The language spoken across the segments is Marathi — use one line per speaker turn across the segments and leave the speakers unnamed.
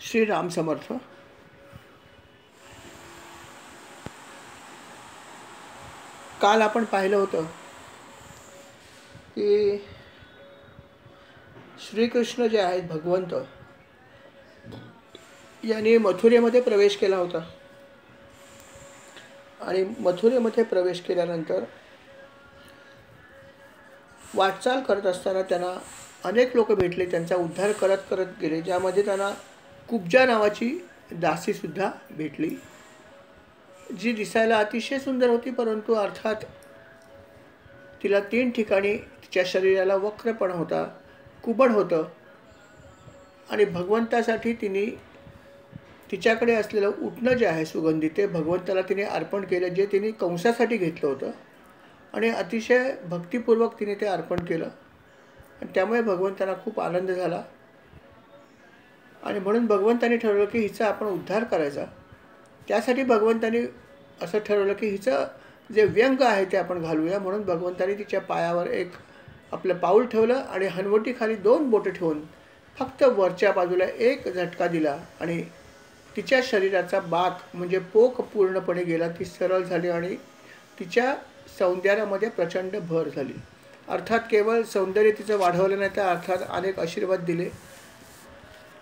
श्री राम समर्थ. काल आपण पाहिलं होतं की श्रीकृष्ण जे आहेत भगवंत यांनी मथुरेमध्ये प्रवेश केला होता आणि मथुरेमध्ये प्रवेश केल्यानंतर वाटचाल करत असताना त्यांना अनेक लोक भेटले, त्यांचा उद्धार करत करत गेले, ज्यामध्ये त्यांना कुब्जा नावाची दासीसुद्धा भेटली, जी दिसायला अतिशय सुंदर होती, परंतु अर्थात तिला 3 ठिकाणी तिच्या शरीराला वक्रपण होता, कुबड होतं आणि भगवंतासाठी तिने तिच्याकडे असलेलं उटणं जे आहे सुगंधी ते भगवंताला तिने अर्पण केलं, जे तिने कंसासाठी घेतलं होतं आणि अतिशय भक्तिपूर्वक तिने ते अर्पण केलं आणि त्यामुळे भगवंतांना खूप आनंद झाला आणि म्हणून भगवंतांनी ठरवलं की हिचा आपण उद्धार करायचा. त्यासाठी भगवंतांनी असं ठरवलं की हिचं जे व्यंग आहे ते आपण घालूया. म्हणून भगवंतांनी तिच्या पायावर एक आपलं पाऊल ठेवलं आणि हनवटीखाली 2 बोटं ठेवून फक्त वरच्या बाजूला एक झटका दिला आणि तिच्या शरीराचा बाक म्हणजे पोक पूर्णपणे गेला, ती सरळ झाली आणि तिच्या सौंदर्यामध्ये प्रचंड भर झाली. अर्थात केवळ सौंदर्य तिचं वाढवलं नाही, तर अर्थात अनेक आशीर्वाद दिले,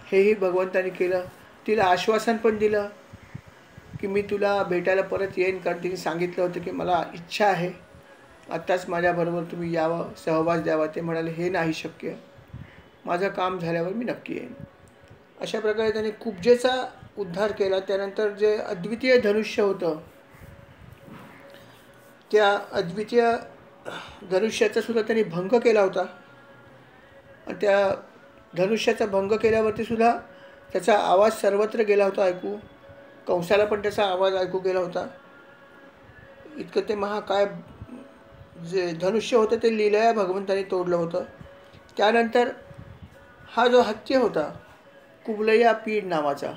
हेही भगवंतांनी केलं. तिला आश्वासन पण दिलं की मी तुला भेटायला परत येईन, कारण तिने सांगितलं होतं की मला इच्छा आहे आत्ताच माझ्याबरोबर तुम्ही यावं, सहवास द्यावा. ते म्हणाले हे नाही शक्य, माझं काम झाल्यावर मी नक्की येईन. अशा प्रकारे त्याने कुब्जेचा उद्धार केला. त्यानंतर जे अद्वितीय धनुष्य होतं त्या अद्वितीय धनुष्याचा सुद्धा त्यांनी भंग केला होता आणि त्या धनुष्याचा भंग केल्यावरती सुद्धा त्याचा आवाज सर्वत्र गेला होता ऐकू. कंसाला पण त्याचा आवाज ऐकू गेला होता. इतकं ते महाकाय जे धनुष्य होतं ते लीलया भगवंतांनी तोडलं होतं. त्यानंतर हा जो हत्ती होता कुबलया पीड नावाचा,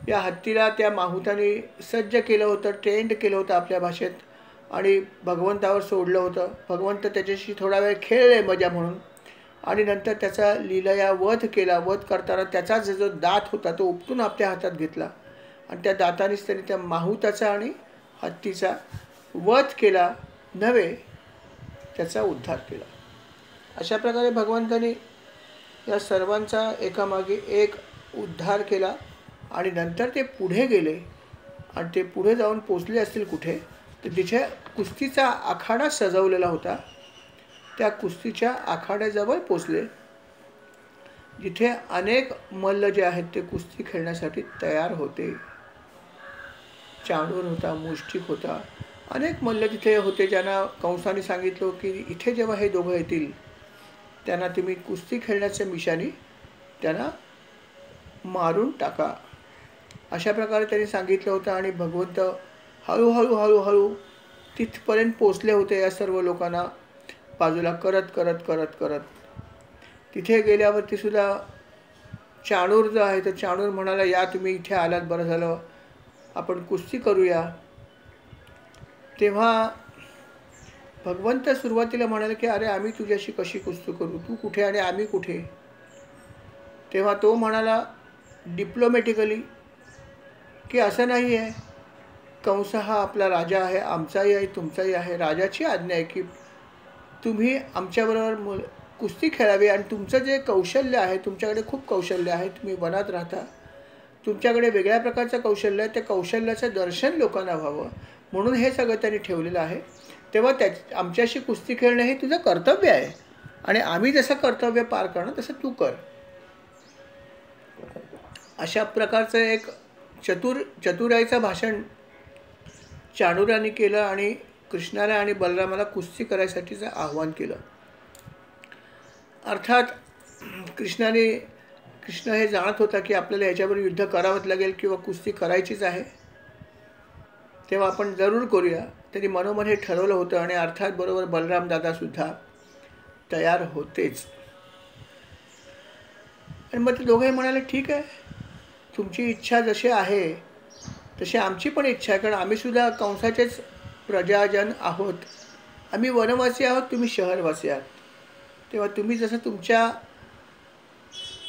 या हत्तीला त्या माहुताने सज्ज केलं होतं, ट्रेंड केलं होतं आपल्या भाषेत आणि भगवंतावर सोडलं होतं. भगवंत त्याच्याशी थोडा वेळ खेळले मजा म्हणून आणि नंतर त्याचा लीलया वध केला. वध करताना त्याचा जो दात होता तो उपटून आपल्या हातात घेतला आणि त्या दातानेच त्यांनी त्या माहुताचा आणि हत्तीचा वध केला नव्हे, त्याचा उद्धार केला. अशा प्रकारे भगवंतांनी या सर्वांचा एकामागे एक उद्धार केला आणि नंतर ते पुढे गेले आणि ते पुढे जाऊन पोचले असतील कुठे, तर तिथे कुस्तीचा आखाडा सजवलेला होता. त्या कुस्तीच्या आखाड्याजवळ पोचले, जिथे अनेक मल्ल जे आहेत ते कुस्ती खेळण्यासाठी तयार होते. चांडूर होता, मुष्टिक होता, अनेक मल्ल तिथे होते, ज्यांना कंसाने सांगितलं की इथे जेव्हा हे दोघं येतील त्यांना तुम्ही कुस्ती खेळण्याच्या मिशानी त्यांना मारून टाका. अशा प्रकारे त्यांनी सांगितलं होतं आणि भगवंत हळूहळू हळूहळू तिथपर्यंत पोचले होते. या सर्व लोकांना बाजूला करत करत करत करत तिथे गेल्यावरती सुद्धा चाणूर जो आहे तर चाणूर म्हणाला या तुम्ही इथे आलात, बरं झालं, आपण कुस्ती करूया. तेव्हा भगवंत सुरुवातीला म्हणाले की अरे आम्ही तुझ्याशी कशी कुस्ती करू, तू कुठे आणि आम्ही कुठे. तेव्हा तो म्हणाला डिप्लोमॅटिकली की असं नाही आहे, कंस हा आपला राजा आहे, आमचाही आहे तुमचाही आहे. राजाची आज्ञा आहे की तुम्ही आमच्याबरोबर कुस्ती खेळावी आणि तुमचं जे कौशल्य आहे, तुमच्याकडे खूप कौशल्य आहे, तुम्ही वनात राहता, तुमच्याकडे वेगळ्या प्रकारचं कौशल्य आहे, त्या कौशल्याचं दर्शन लोकांना व्हावं म्हणून हे सगळं त्यांनी ठेवलेलं आहे. तेव्हा आमच्याशी कुस्ती खेळणं हे तुझं कर्तव्य आहे आणि आम्ही जसं कर्तव्य पार करणं तसं तू कर. अशा प्रकारचं एक चतुराईचं भाषण चाणूराने केलं आणि कृष्णाला आणि बलरामाला कुस्ती करायसाठीचं आव्हान केलं. अर्थात कृष्ण हे जाणत होता की आपल्याला याच्यावर युद्ध करावंच लागेल किंवा कुस्ती करायचीच आहे, तेव्हा आपण जरूर करूया. त्यांनी मनोमन हे ठरवलं होतं आणि अर्थात बरोबर बलराम दादासुद्धा तयार होतेच. आणि मग ते दोघंही म्हणाले ठीक आहे, तुमची इच्छा जशी आहे तशी आमची पण इच्छा आहे, कारण आम्हीसुद्धा कंसाचेच प्रजाजन आहोत. आम्ही वनवासी आहोत, तुम्ही शहरवासी आहात. तेव्हा तुम्ही जसं तुमच्या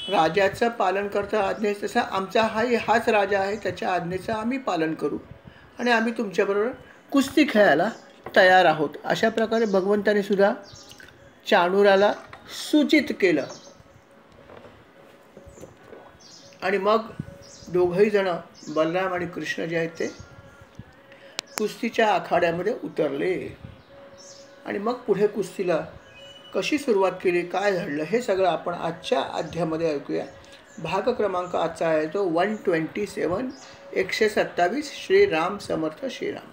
राजाचं पालन करता आज्ञा तसा आमचा हाच राजा आहे, त्याच्या आज्ञेचं आम्ही पालन करू आणि आम्ही तुमच्याबरोबर कुस्ती खेळायला तयार आहोत. अशा प्रकारे भगवंताने सुद्धा चाणूराला सूचित केलं. आणि मग दोघंही जण बलराम आणि कृष्ण जे आहेत ते कुस्तीच्या आखाड्यामध्ये उतरले. आणि मग पुढे कुस्तीला कशी सुरुवात केली, काय घडलं, हे सगळं आपण आजच्या अध्यायामध्ये ऐकूया. भाग क्रमांक आजचा आहे तो 127, 127. श्रीराम समर्थ श्रीराम.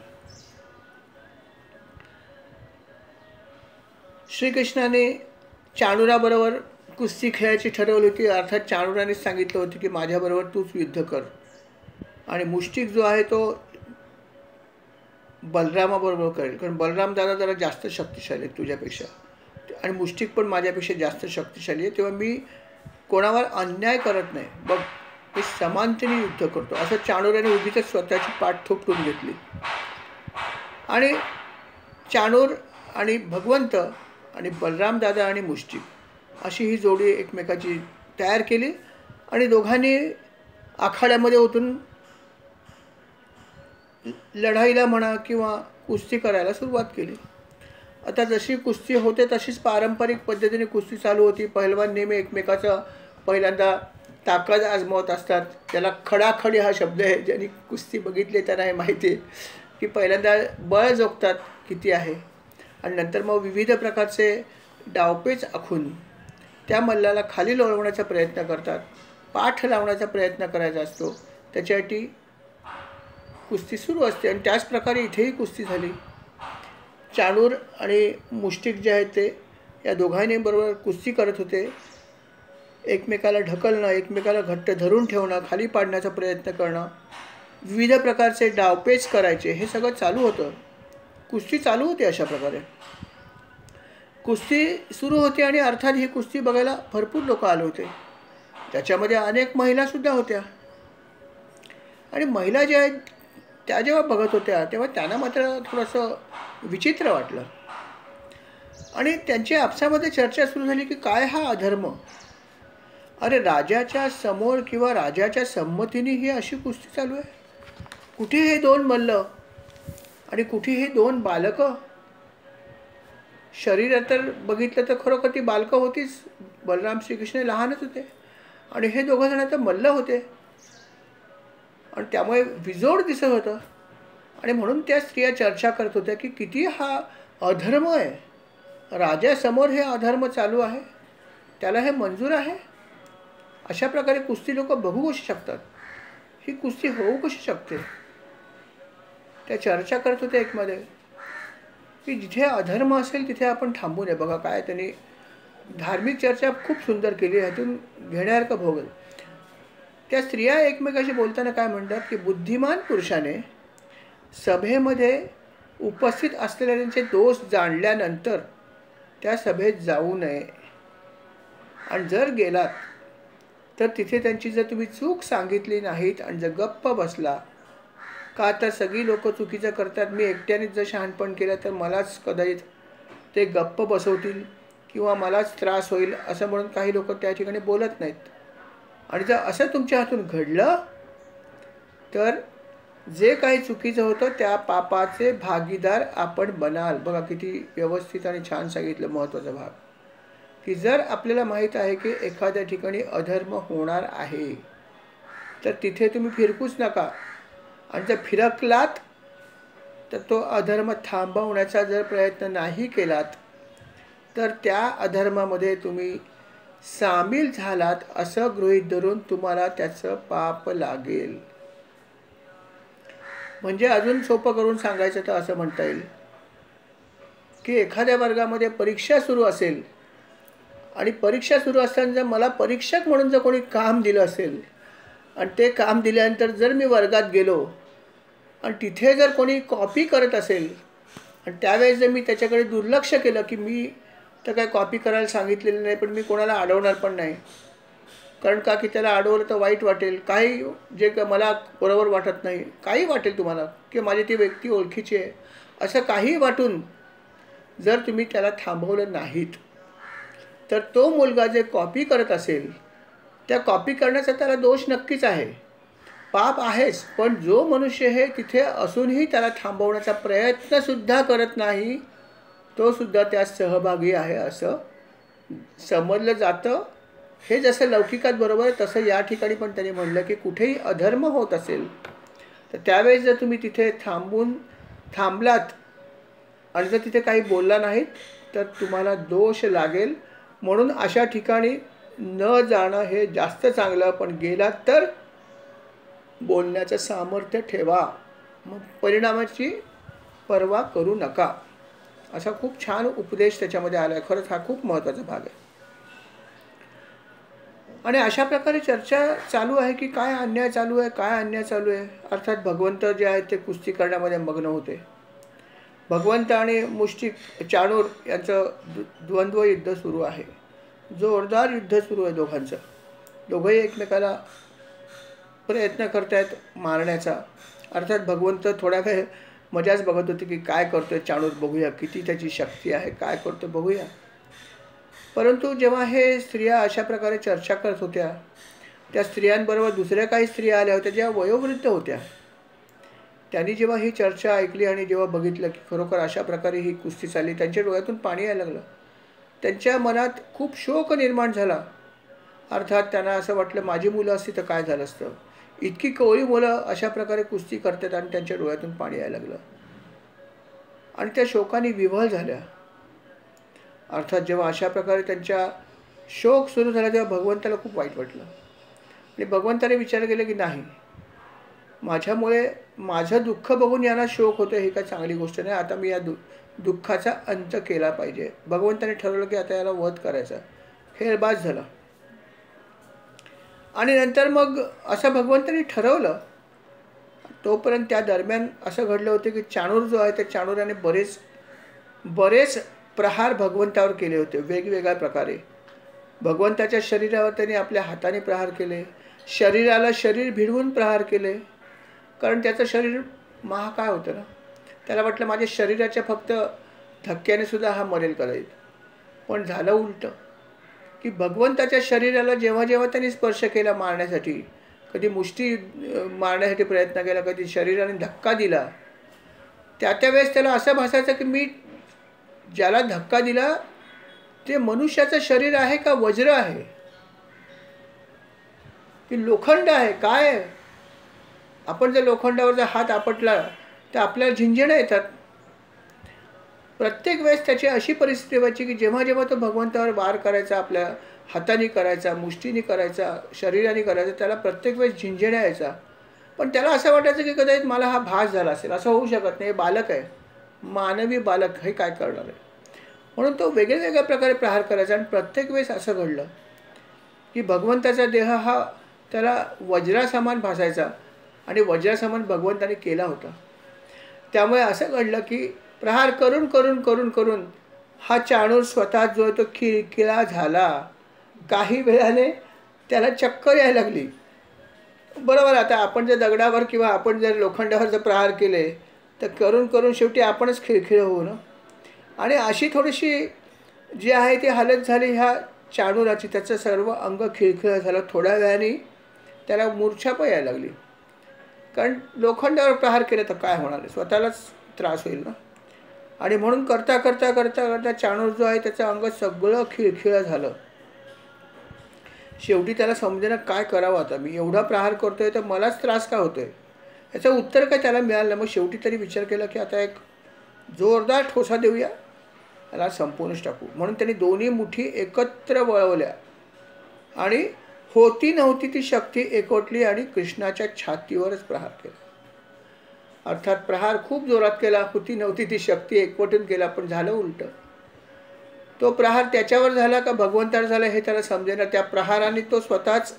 श्रीकृष्णाने चाणूराबरोबर कुस्ती खेळायची ठरवली होती. अर्थात चाणूरानेच सांगितलं होतं की माझ्याबरोबर तूच युद्ध कर. आणि मुष्टिक जो आहे तो बलरामाबरोबर करेल, कारण बलराम दादा जरा जास्त शक्तिशाली आहे तुझ्यापेक्षा, आणि मुष्टिक पण माझ्यापेक्षा जास्त शक्तिशाली आहे. तेव्हा मी कोणावर अन्याय करत नाही, बघ मी समानतेने युद्ध करतो, असं चाणूराने उगीच स्वतःची पाठ थोपटून घेतली. आणि चाणूर आणि भगवंत आणि बलराम दादा आणि मुष्टिक अशी ही जोडी एकमेकाची तयार केली आणि दोघांनी आखाड्यामध्ये उतरून लढाईला म्हणा किंवा कुस्ती करायला सुरुवात केली. आता जशी कुस्ती होते तशीच पारंपरिक पद्धतीने कुस्ती चालू होती. पहिलवान नेहमी एकमेकाचं पहिल्यांदा ताकद आजमावत असतात. त्याला खडाखडी हा शब्द आहे, ज्यांनी कुस्ती बघितली त्यांना हे माहिती आहे की पहिल्यांदा बळ जोखतात किती आहे आणि नंतर मग विविध प्रकारचे डावपेच आखून त्या मल्लाला खाली लोळवण्याचा प्रयत्न करतात. पाठ लावण्याचा प्रयत्न करायचा असतो, त्याच्यासाठी कुस्ती सुरू असते. आणि त्याच प्रकारे इथेही कुस्ती झाली. चाणूर आणि मुष्टिक जे आहेत ते या दोघांनी बरोबर कुस्ती करत होते. एकमेकाला ढकलणं, एकमेकाला घट्ट धरून ठेवणं, खाली पाडण्याचा प्रयत्न करणं, विविध प्रकारचे डावपेच करायचे, हे सगळं चालू होतं. कुस्ती चालू होती. अशा प्रकारे कुस्ती सुरू होती आणि अर्थात ही कुस्ती बघायला भरपूर लोक आले होते. त्याच्यामध्ये अनेक महिलासुद्धा होत्या. आणि महिला ज्या आहेत त्या जेव्हा बघत होत्या तेव्हा त्यांना मात्र थोडंसं विचित्र वाटलं. आणि त्यांच्या आपसामध्ये चर्चा सुरू झाली की काय हा अधर्म. अरे राजाच्या समोर किंवा राजाच्या संमतीने ही अशी कुस्ती चालू आहे. कुठे हे दोन मल्ल आणि कुठे हे दोन बालकं. शरीरात तर बघितलं तर खरोखर ती बालकं होतीच. बलराम श्रीकृष्ण लहानच होते आणि हे दोघं जण तर मल्ल होते आणि त्यामुळे विजोड दिसत होतं. आणि म्हणून त्या स्त्रिया चर्चा करत होत्या की किती हा अधर्म आहे. राजासमोर हे अधर्म चालू आहे, त्याला हे मंजूर आहे. अशा प्रकारे कुस्ती लोक बघू कशी शकतात, ही कुस्ती होऊ कशी शकते. त्या चर्चा करत होत्या एकमध्ये की जिथे अधर्म असेल तिथे आपण थांबू नये. बघा काय त्यांनी धार्मिक चर्चा खूप सुंदर केली, ह्यातून घेण्यासारखं भोगल. त्या स्त्रिया एकमेकाशी बोलताना काय म्हणतात की बुद्धिमान पुरुषाने सभेमध्ये उपस्थित असलेल्यांचे दोष जाणल्यानंतर त्या सभेत जाऊ नये. आणि जर गेलात तर तिथे त्यांची जर तुम्ही चूक सांगितली नाहीत आणि जर गप्प बसला, का तर सगळी लोक चुकीचं करतात, मी एकट्यानेच जर शहाणपण केलं तर मलाच कदाचित ते गप्प बसवतील किंवा मलाच त्रास होईल असं म्हणून काही लोक त्या ठिकाणी बोलत नाहीत. आणि जर असं तुमच्या हातून घडलं तर जे काही चुकीचं होतं त्या पापाचे भागीदार आपण बनाल. बघा किती व्यवस्थित आणि छान सांगितलं महत्त्वाचा भाग, की जर आपल्याला माहीत आहे की एखाद्या ठिकाणी अधर्म होणार आहे तर तिथे तुम्ही फिरकूच नका. आणि जर फिरकलात तर तो अधर्म थांबवण्याचा जर प्रयत्न नाही केलात तर त्या अधर्मामध्ये तुम्ही सामील झालात असं गृहीत धरून तुम्हाला त्याचं पाप लागेल. म्हणजे अजून सोपं करून सांगायचं तर असं म्हणता येईल की एखाद्या वर्गामध्ये परीक्षा सुरू असेल आणि परीक्षा सुरू असताना जर मला परीक्षक म्हणून जर कोणी काम दिलं असेल आणि ते काम दिल्यानंतर जर मी वर्गात गेलो आणि तिथे जर कोणी कॉपी करत असेल आणि त्यावेळेस जर मी त्याच्याकडे दुर्लक्ष केलं की मी तर काय कॉपी करायला सांगितलेलं नाही, पण मी कोणाला अडवणार पण नाही, कारण का की त्याला अडवलं तर वाईट वाटेल, काही जे मला बरोबर वाटत नाही, काही वाटेल तुम्हाला की माझी ती व्यक्ती ओळखीची आहे, असं काही वाटून जर तुम्ही त्याला थांबवलं नाहीत तर तो मुलगा जे कॉपी करत असेल त्या कॉपी करण्याचा त्याला दोष नक्कीच आहे, पाप आहेच. पण जो मनुष्य हे तिथे असूनही त्याला थांबवण्याचा प्रयत्नसुद्धा करत नाही, तो सुद्धा त्यात सहभागी आहे असं समजलं जातं. हे जसं लौकिकात बरोबर तसं या ठिकाणी पण त्यांनी म्हणलं की कुठेही अधर्म होत असेल तर त्यावेळेस जर तुम्ही तिथे थांबलात आणि जर तिथे काही बोलला नाहीत तर तुम्हाला दोष लागेल. म्हणून अशा ठिकाणी न जाणं हे जास्त चांगलं. पण गेलात तर बोलण्याचं सामर्थ्य ठेवा, मग परिणामाची पर्वा करू नका. असा खूप छान उपदेश त्याच्यामध्ये आला आहे. खरंच हा खूप महत्त्वाचा भाग आहे. आणि अशा प्रकारे चर्चा चालू आहे की काय अन्याय चालू आहे, काय अन्याय चालू आहे. अर्थात भगवंत जे आहेत ते कुस्ती करण्यामध्ये मग्न होते. भगवंत आणि मुष्टिक चाणूर यांचं द्वंद्व युद्ध सुरू आहे. जोरदार युद्ध सुरू आहे दोघांचं. दोघंही एकमेकाला प्रयत्न करतायत मारण्याचा. अर्थात भगवंत थोडा वेळ मजाच बघत होते की काय करतोय चाणूर, बघूया किती त्याची शक्ती आहे, काय करतो बघूया. परंतु जेव्हा हे स्त्रिया अशा प्रकारे चर्चा करत होत्या, त्या स्त्रियांबरोबर दुसऱ्या काही स्त्रिया आल्या होत्या ज्या वयोवृद्ध होत्या. त्यांनी जेव्हा ही चर्चा ऐकली आणि जेव्हा बघितलं की खरोखर अशा प्रकारे ही कुस्ती चालली, त्यांच्या डोळ्यातून पाणी यायला लागलं. त्यांच्या मनात खूप शोक निर्माण झाला. अर्थात त्यांना असं वाटलं माझी मुलं असती तर काय झालं असतं. इतकी कवळी मुलं अशा प्रकारे कुस्ती करतात आणि त्यांच्या डोळ्यातून पाणी यायला लागलं आणि त्या शोकाने विव्हळ झाल्या. अर्थात जेव्हा अशा प्रकारे त्यांच्या शोक सुरू झाला तेव्हा भगवंताला खूप वाईट वाटलं आणि भगवंताने विचार केला की नाही, माझ्यामुळे माझं दुःख बघून यांना शोक होतं हे काय चांगली गोष्ट नाही. आता मी या दुःखाचा अंत केला पाहिजे. भगवंताने ठरवलं की आता याला वध करायचा. हेरबाज झाला. आणि नंतर मग असं भगवंताने ठरवलं. तोपर्यंत त्या दरम्यान असं घडलं होतं की चाणूर जो आहे त्या चाणूराने बरेच प्रहार भगवंतावर केले होते. वेगवेगळ्या प्रकारे भगवंताच्या शरीरावर त्यांनी आपल्या हाताने प्रहार केले. शरीराला शरीर भिडवून प्रहार केले. कारण त्याचं शरीर महाकाय होतं ना. त्याला वाटलं माझ्या शरीराच्या फक्त धक्क्याने सुद्धा हा मरेल करेल. पण झालं उलटं की भगवंताच्या शरीराला जेव्हा जेव्हा त्यांनी स्पर्श केला मारण्यासाठी, कधी मुष्टी मारण्यासाठी प्रयत्न केला, कधी शरीराने धक्का दिला, त्यावेळेस त्याला असं भासायचं की मी ज्याला धक्का दिला ते मनुष्याचं शरीर आहे का वज्र आहे की लोखंड आहे, काय आहे. आपण जर लोखंडावर जर हात आपटला तर आपल्याला झिंझिण्या येतात. प्रत्येक वेळेस त्याची अशी परिस्थिती व्हायची की जेव्हा जेव्हा तो भगवंतावर वार करायचा, आपल्या हाताने करायचा, मुष्टीने करायचा, शरीराने करायचा, त्याला प्रत्येक वेळेस झिंझिण्या यायचा. पण त्याला असं वाटायचं की कदाचित मला हा भास झाला असेल. असं होऊ शकत नाही, बालक आहे, मानवी बालक, हे काय करणार आहे. म्हणून तो वेगळ्या प्रकारे प्रहार करायचा. आणि प्रत्येक वेळेस असं घडलं की भगवंताचा देह हा त्याला वज्रासमान भासायचा आणि वज्रासमान भगवंताने केला होता. त्यामुळे असं घडलं की प्रहार करून करून करून करून हा चाणूर स्वतः जो आहे तो खिळखिळा झाला. काही वेळाने त्याला चक्कर यायला लागली. बरोबर, आता आपण जर दगडावर किंवा आपण जर लोखंडावर जर प्रहार केले तर करून करून शेवटी आपणच खिळखिळ होऊ ना. आणि अशी थोडीशी जी आहे ती हालत झाली ह्या चाणूराची. त्याचं सर्व अंग खिळखिळ झालं. थोड्या वेळाने त्याला मूर्छा पण यायला लागली. कारण लोखंडावर प्रहार केला तर काय होणार आहे, स्वतःलाच त्रास होईल ना. आणि म्हणून करता करता करता करता चाणूर जो आहे त्याचं अंग सगळं खिळखिळं झालं. शेवटी त्याला समजेना काय करावं. आता मी एवढा प्रहार करतोय तर मलाच त्रास का होतोय. याचं उत्तर काय त्याला मिळालं. मग शेवटी तरी विचार केला की आता एक जोरदार ठोसा देऊया, याला संपवूनच टाकू. म्हणून त्यांनी दोन्ही मुठी एकत्र वळवल्या आणि होती नव्हती ती शक्ती एकवटली आणि कृष्णाच्या छातीवरच प्रहार केला. अर्थात प्रहार खूप जोरात केला, होती नव्हती ती शक्ती एकवटून केला, पण झालं उलटं. तो प्रहार त्याच्यावर झाला का भगवंतावर झाला हे त्याला समजेना. त्या प्रहाराने तो स्वतःच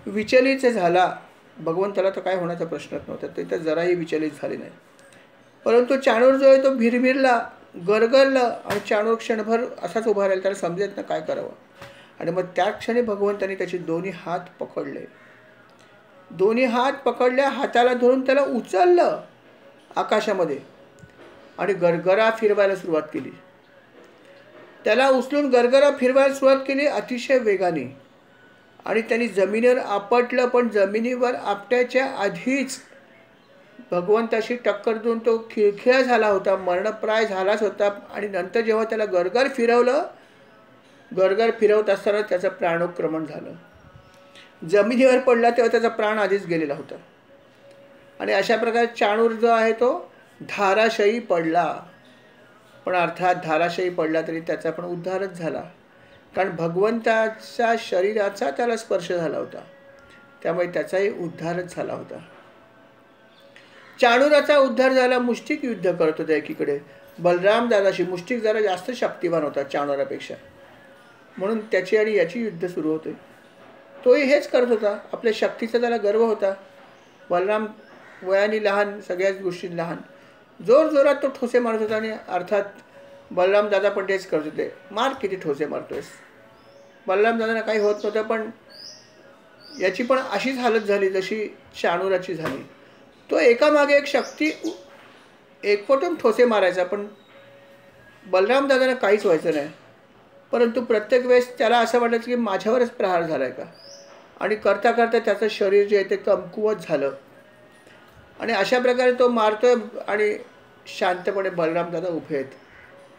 विचलित झाला. भगवंताला तर काय होण्याचा प्रश्नच नव्हता, ते तर जराही विचलित झाले नाही. परंतु चाणूर जो आहे तो भिरभिरला, गरगरला आणि चाणूर क्षणभर असाच उभा राहिला. त्याला समजेत ना काय करावं. आणि मग त्या क्षणी भगवंताने त्याचे दोन्ही हात पकडले. दोन्ही हात पकडल्या, हाताला धरून त्याला उचललं आकाशामध्ये आणि गरगरा फिरवायला सुरुवात केली. त्याला उचलून गरगरा फिरवायला सुरुवात केली अतिशय वेगाने. आणि त्यांनी जमिनीवर आपटलं, पण जमिनीवर आपटायच्या आधीच भगवंताशी टक्कर देऊन तो खिळखिळा झाला होता, मरणप्राय झालाच होता. आणि नंतर जेव्हा त्याला गरगर फिरवलं, गरगर फिरवत असताना त्याचं प्राणोक्रमण झालं. जमिनीवर पडला तेव्हा त्याचा प्राण आधीच गेलेला होता. आणि अशा प्रकारे चाणूर जो आहे तो धाराशयी पडला. पण अर्थात धाराशयी पडला तरी त्याचा पण उद्धारच झाला, कारण भगवंताच्या शरीराचा त्याला स्पर्श झाला होता, त्यामुळे त्याचाही उद्धारच झाला होता. चाणूराचा उद्धार झाला. मुष्टिक युद्ध करत होता एकीकडे बलराम दादाशी. मुष्टिक जरा जास्त शक्तिवान होता चाणूरापेक्षा, म्हणून त्याची आणि याची युद्ध सुरू होते. तोही हेच करत होता, आपल्या शक्तीचा त्याला गर्व होता. बलराम वयाने लहान, सगळ्याच गोष्टी लहान, जोर जोरात तो ठोसे मारत होता. आणि अर्थात बलराम दादा पण तेच करत होते, मार किती ठोसे मारतोयस. बलराम दादांना काही होत नव्हतं, पण याची पण अशीच हालत झाली जशी चाणूराची झाली. तो एकामागे एक शक्ती एकवटून ठोसे मारायचा, पण बलराम दादांना काहीच व्हायचं नाही. परंतु प्रत्येक वेळेस त्याला असं वाटायचं की माझ्यावरच प्रहार झाला आहे का. आणि करता करता त्याचं शरीर जे आहे ते कमकुवत झालं. आणि अशा प्रकारे तो मारतोय आणि शांतपणे बलराम दादा उभे आहेत.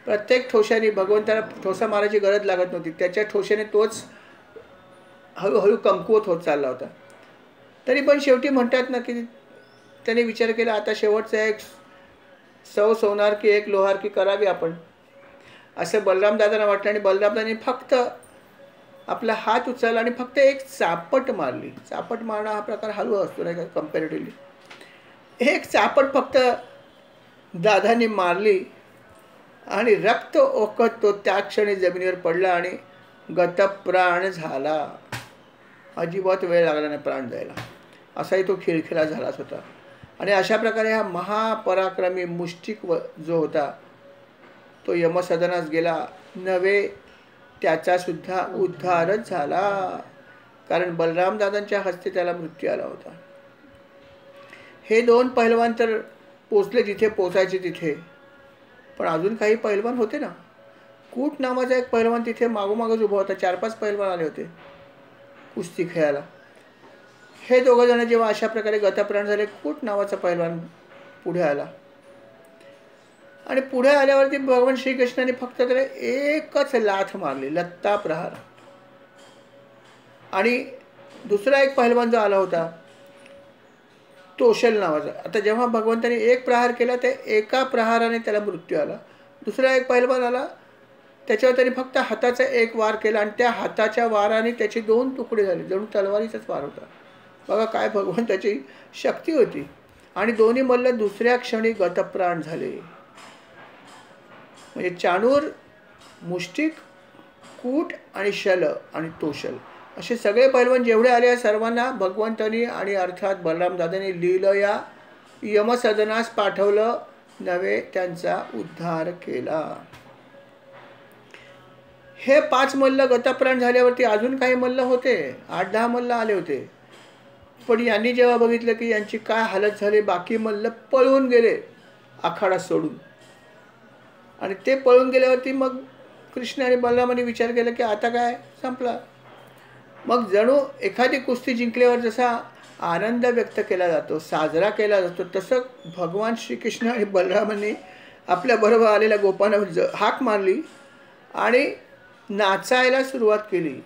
प्रत्येक ठोशाने भगवंताला ठोसा मारायची गरज लागत नव्हती, त्याच्या ठोशाने तोच हळूहळू कमकुवत होत चालला होता. तरी पण शेवटी म्हणतात ना की त्याने विचार केला, आता शेवटचा एक सौ सोनार की एक लोहार की करावी आपण, असं बलराम दादांना वाटलं. आणि बलराम दादांनी फक्त आपला हात उचलला आणि फक्त एक चापट मारली. चापट मारणं हा प्रकार हलू असतो नाही का कम्पॅरेटिव्हली. एक चापट फक्त दादांनी मारली आणि रक्त ओकत तो त्या क्षणी जमिनीवर पडला आणि गतप्राण झाला. अजिबात वेळ लागला नाही प्राण जायला, असाही तो खिळखिळा झालाच होता. आणि अशा प्रकारे हा महापराक्रमी मुष्टिक जो होता तो यमसदनास गेला. नव्हे त्याचा सुद्धा उद्धारच झाला, कारण बलराम दादांच्या हस्ते त्याला मृत्यू आला होता. हे दोन पहिलवान तर पोचले जिथे पोचायचे तिथे, पण अजून काही पहिलवान होते ना. कूट नावाचा एक पहिलवान तिथे मागोमागच उभा होता. 4-5 पहिलवान आले होते कुस्ती खेळायला. हे दोघं जण जेव्हा अशा प्रकारे गतप्राण झाले, कूट नावाचा पहिलवान पुढे आला. आणि पुढे आल्यावरती भगवान श्रीकृष्णाने फक्त त्याला एकच लाथ मारली, लत्ता प्रहार. आणि दुसरा एक पहिलवान जो आला होता तोशल नावाचा, आता जेव्हा भगवंताने एक प्रहार केला ते एका प्रहाराने त्याला मृत्यू आला. दुसरा एक पहिलवान आला, त्याच्यावर त्याने फक्त हाताचा एक वार केला आणि त्या हाताच्या वाराने त्याचे 2 तुकडे झाले, जणू तलवारीचाच वार होता. बघा काय भगवंताची शक्ती होती. आणि दोन्ही मल्ल दुसऱ्या क्षणी गतप्राण झाले. म्हणजे चाणूर, मुष्टिक, कूट आणि शल आणि तोशल असे सगळे पैलवान जेवढे आले सर्वांना भगवंतांनी आणि अर्थात बलराम दादांनी लीलया यमसदनास पाठवलं, नव्हे त्यांचा उद्धार केला. हे 5 मल्ल गतप्राण झाल्यावरती अजून काही मल्ल होते, 8-10 मल्ल आले होते. पण यांनी जेव्हा बघितलं की यांची काय हालत झाली, बाकी मल्ल पळून गेले आखाडा सोडून. आणि ते पळून गेल्यावरती मग कृष्ण आणि बलरामाने विचार केला की आता काय संपला. मग जणू एखादी कुस्ती जिंकल्यावर जसा आनंद व्यक्त केला जातो, साजरा केला जातो, तसं भगवान श्रीकृष्ण आणि बलरामांनी आपल्याबरोबर आलेल्या गोपांना हाक मारली आणि नाचायला सुरुवात केली.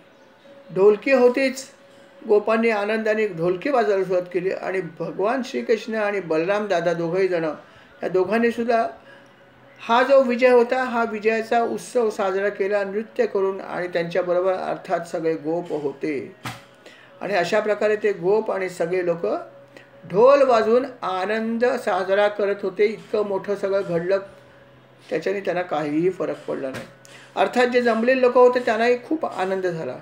ढोलकी होतीच, गोपांनी आनंदाने ढोलकी वाजवायला सुरुवात केली. आणि भगवान श्रीकृष्ण आणि बलराम दादा दोघंही जण, या दोघांनी सुद्धा हा जो विजय होता, हा विजयाचा उत्सव साजरा केला नृत्य करून. आणि त्यांच्याबरोबर अर्थात सगळे गोप होते. आणि अशा प्रकारे ते गोप आणि सगळे लोक ढोल वाजवून आनंद साजरा करत होते. इतकं मोठं सगळं घडलं, त्याच्याने त्यांना काहीही फरक पडला नाही. अर्थात जे जमलेले लोक होते त्यांनाही खूप आनंद झाला.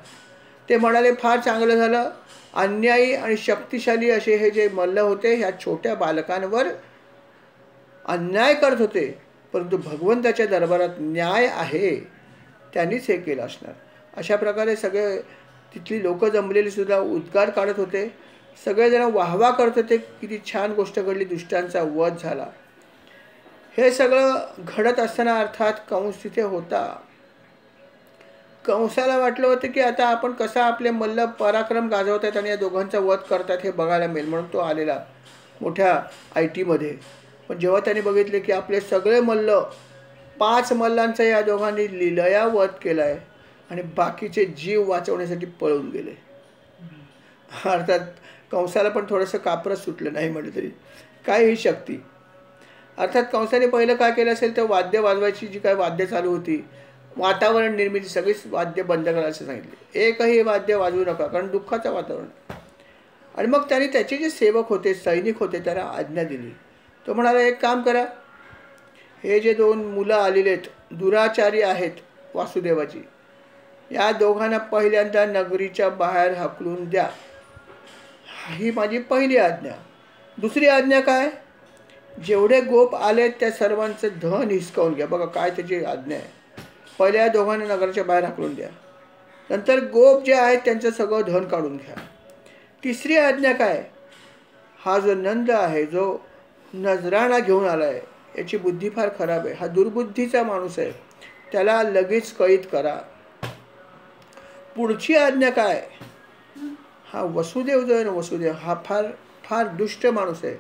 ते म्हणाले फार चांगलं झालं. अन्यायी आणि शक्तिशाली असे हे जे मल्ल होते, ह्या छोट्या बालकांवर अन्याय करत होते, परंतु भगवंताच्या दरबारात न्याय आहे, त्यांनीच हे केलं असणार. अशा प्रकारे सगळे तिथली लोक जमलेली सुद्धा उद्गार काढत होते. सगळेजण वाहवा करत होते, किती छान गोष्ट घडली, दुष्टांचा वध झाला. हे सगळं घडत असताना अर्थात कंस तिथे होता. कंसाला वाटलं होतं की आता आपण कसा आपले मल्ल पराक्रम गाजवतात आणि या दोघांचा वध करतात हे बघायला मिळेल, म्हणून तो आलेला मोठ्या ITमध्ये. पण जेव्हा त्याने बघितले की आपले सगळे मल्ल 5 मल्लांचा या दोघांनी लीलया वध केला आहे आणि बाकीचे जीव वाचवण्यासाठी पळून गेले. अर्थात कंसाला पण थोडंसं कापरच सुटलं, नाही म्हटलं तरी काय ही शक्ती. अर्थात कंसाने पहिलं काय केलं असेल तर वाद्य वाजवायची जी काय वाद्य चालू होती, वातावरण निर्मिती सगळीच वाद्य बंद करायचं सांगितले. एकही वाद्य वाजवू नका, कारण दुःखाचं वातावरण. आणि मग त्याने त्याचे जे सेवक होते, सैनिक होते, त्यांना आज्ञा दिली. तो म्हणाला, एक काम करा, हे जे 2 मुलं आलेले आहेत, दुराचारी आहेत वासुदेवाची, या दोघांना पहिल्यांदा नगरीच्या बाहेर हाकलून द्या. ही माझी पहिली आज्ञा. दुसरी आज्ञा काय, जेवढे गोप आले त्या सर्वांचं धन हिसकावून घ्या. बघा काय त्याची आज्ञा आहे. पहिल्या दोघांना नगराच्या बाहेर हाकलून द्या, नंतर गोप जे आहेत त्यांचं सगळं धन काढून घ्या. तिसरी आज्ञा काय, हा जो नंद आहे, जो नजराणा घेऊन आला आहे, याची बुद्धी फार खराब आहे, हा दुर्बुद्धीचा माणूस आहे, त्याला लगेच कैद करा. पुढची आज्ञा काय, हा वसुदेव जो आहे ना, वसुदेव हा फार फार दुष्ट माणूस आहे,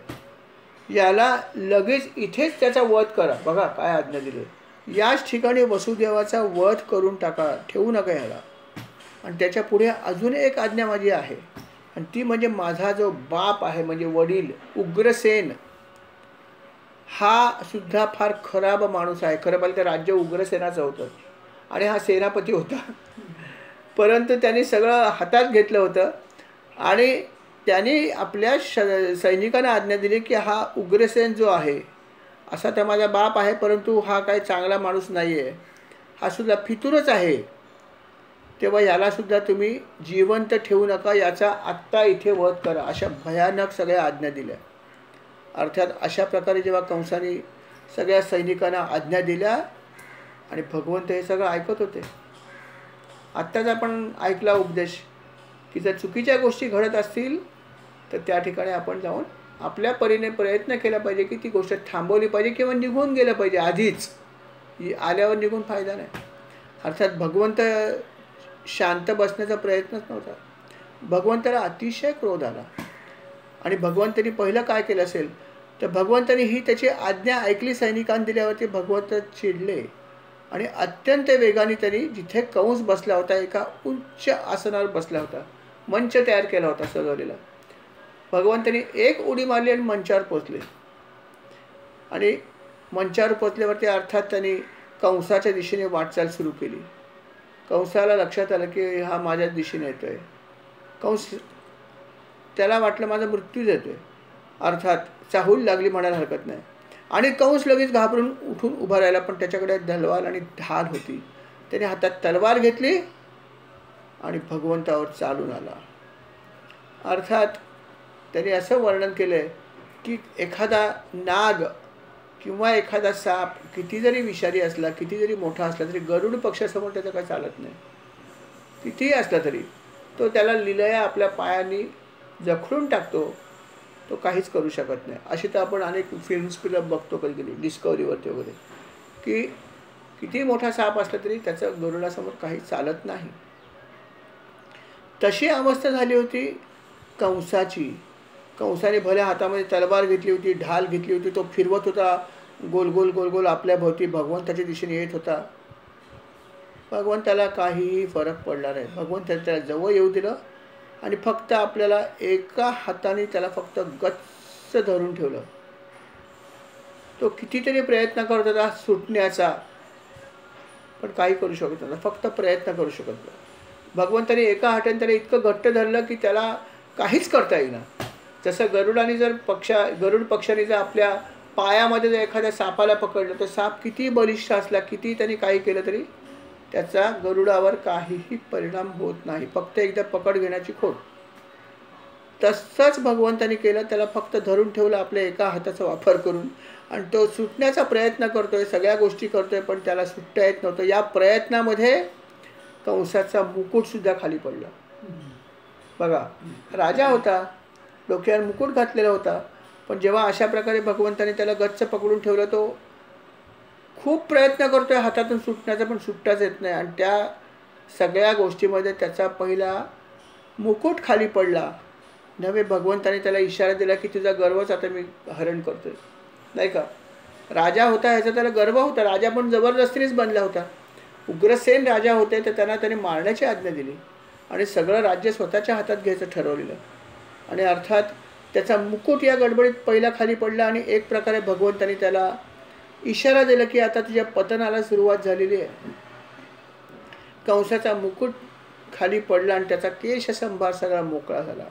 याला लगेच इथेच त्याचा वध करा. बघा काय आज्ञा दिली, याच ठिकाणी वसुदेवाचा वध करून टाका, ठेवू नका याला. आणि त्याच्या पुढे अजून एक आज्ञा माझी आहे, आणि ती म्हणजे माझा जो बाप आहे, म्हणजे वडील उग्रसेन, हा सुद्धा फार खराब माणूस आहे. खरं पाहिलं तर राज्य उग्रसेनाचं होतं आणि हा सेनापती होता, परंतु त्यांनी सगळं हातात घेतलं होतं आणि त्यांनी आपल्या सैनिकांना आज्ञा दिली की हा उग्रसेन जो आहे, असा तर माझा बाप आहे, परंतु हा काही चांगला माणूस नाही आहे, हा सुद्धा फितूरच आहे, तेव्हा यालासुद्धा तुम्ही जिवंत ठेवू नका, याचा आत्ता इथे वध करा. अशा भयानक सगळ्या आज्ञा दिल्या. अर्थात अशा प्रकारे जेव्हा कंसाने सगळ्या सैनिकांना आज्ञा दिल्या आणि भगवंत हे सगळं ऐकत होते. आत्ताच आपण ऐकला उपदेश की जर चुकीच्या गोष्टी घडत असतील तर त्या ठिकाणी आपण जाऊन आपल्या परीने प्रयत्न केला पाहिजे की ती गोष्ट थांबवली पाहिजे किंवा निघून गेलं पाहिजे. आधीच आल्यावर निघून फायदा नाही. अर्थात भगवंत शांत बसण्याचा प्रयत्नच नव्हता. भगवंताला अतिशय क्रोध आला आणि भगवंतानी पहिलं काय केलं असेल तर भगवंतानी ही त्याची आज्ञा ऐकली, सैनिकांनी दिल्यावरती भगवंत चिडले आणि अत्यंत वेगाने त्यांनी जिथे कंस बसला होता, एका उच्च आसनावर बसला होता, मंच तयार केला होता सजवलेला, भगवंतानी एक उडी मारली आणि मंचावर पोचले. आणि मंचावर पोचल्यावरती अर्थात त्यांनी कंसाच्या दिशेने वाटचाल सुरू केली. कंसाला लक्षात आलं की हा माझ्याच दिशेने येतोय. कंस त्याला वाटलं माझा मृत्यूच येतोय, अर्थात चाहूल लागली म्हणायला हरकत नाही. आणि कंस लगेच घाबरून उठून उभा राहिला, पण त्याच्याकडे तलवार आणि ढाल होती. त्याने हातात तलवार घेतली आणि भगवंतावर चालून आला. अर्थात त्याने असं वर्णन केलं की एखादा नाग किंवा एखादा साप किती जरी विषारी असला, किती जरी मोठा असला तरी गरुड पक्षासमोर त्याचं काही चालत नाही. कितीही असला तरी तो त्याला लीलया आपल्या पायांनी जखडून टाकतो, तो काहीच करू शकत नाही. अशी तर आपण अनेक फिल्म्सला बघतो कधी कधी डिस्कवरीवरती वगैरे, की किती मोठा साप असला तरी त्याचं गरुडासमोर काही चालत नाही. तशी अवस्था झाली होती कंसाची. कंसाने भल्या हातामध्ये तलवार घेतली होती, ढाल घेतली होती, तो फिरवत होता गोल गोल गोल गोल आपल्या भोवती, भगवंताच्या दिशेने येत होता. भगवंताला काहीही फरक पडला नाही. भगवंताने त्याला जवळ येऊ दिलं आणि फक्त आपल्याला एका हाताने त्याला फक्त गच्च धरून ठेवलं. तो कितीतरी प्रयत्न करत होता सुटण्याचा, पण काही करू शकत नव्हता, फक्त प्रयत्न करू शकत होता. भगवंताने एका हाताने त्याला इतकं घट्ट धरलं की त्याला काहीच करता येईना. जसं गरुडाने जर गरुड पक्षाने जर आपल्या पायामध्ये जर एखाद्या सापाला पकडलं तर साप किती बलिष्ठ असला, किती त्यांनी काही केलं तरी त्याचा गरुडावर काहीही परिणाम होत नाही, फक्त एकदा पकड घेण्याची खोट. तसंच भगवंतानी केलं, त्याला फक्त धरून ठेवलं आपल्या एका हाताचा वापर करून, आणि तो सुटण्याचा प्रयत्न करतोय, सगळ्या गोष्टी करतोय, पण त्याला सुटता येत नव्हतं. या प्रयत्नामध्ये कंसाचा मुकुटसुद्धा खाली पडला. बघा, राजा होता, डोक्यावर मुकुट घातलेला होता, पण जेव्हा अशा प्रकारे भगवंताने त्याला गच्च पकडून ठेवलं, तो खूप प्रयत्न करतोय हातातून सुटण्याचा, पण सुटताच येत नाही. आणि त्या सगळ्या गोष्टीमध्ये त्याचा पहिला मुकुट खाली पडला. नव्हे भगवंताने त्याला इशारा दिला की तुझा गर्वच आता मी हरण करतोय, नाही का. राजा होता ह्याचा त्याला गर्व होता. राजा पण जबरदस्तीनेच बनला होता. उग्रसेन राजा होते तर त्याने मारण्याची आज्ञा दिली आणि सगळं राज्य स्वतःच्या हातात घ्यायचं ठरवलेलं. आणि अर्थात त्याचा मुकुट या गडबडीत पहिला खाली पडला आणि एक प्रकारे भगवंताने त्याला इशारा दिला की आता तुझ्या पतनाला सुरुवात झालेली आहे. कंसाचा मुकुट खाली पडला आणि त्याचा केशसंभार सगळा मोकळा झाला.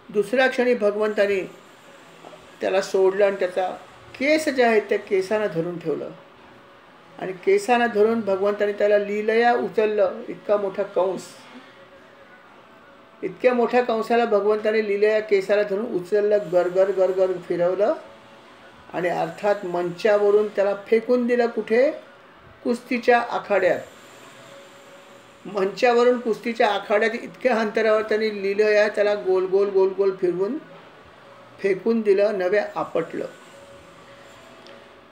दुसऱ्या क्षणी भगवंताने त्याला सोडलं आणि त्याचा केस जे आहेत त्या केसांना धरून ठेवलं आणि केसांना धरून भगवंताने त्याला लीलया उचललं. इतक्या मोठ्या कंसाला भगवंताने लीलया केसाला धरून उचललं, गरगर गरगर फिरवलं आणि अर्थात मंचावरून त्याला फेकून दिलं. कुठे? कुस्तीच्या आखाड्यात. मंचावरून कुस्तीच्या आखाड्यात इतक्या अंतरावर त्यांनी लीलया त्याला गोल गोल गोल गोल फिरवून फेकून दिलं, नव्हे आपटलं.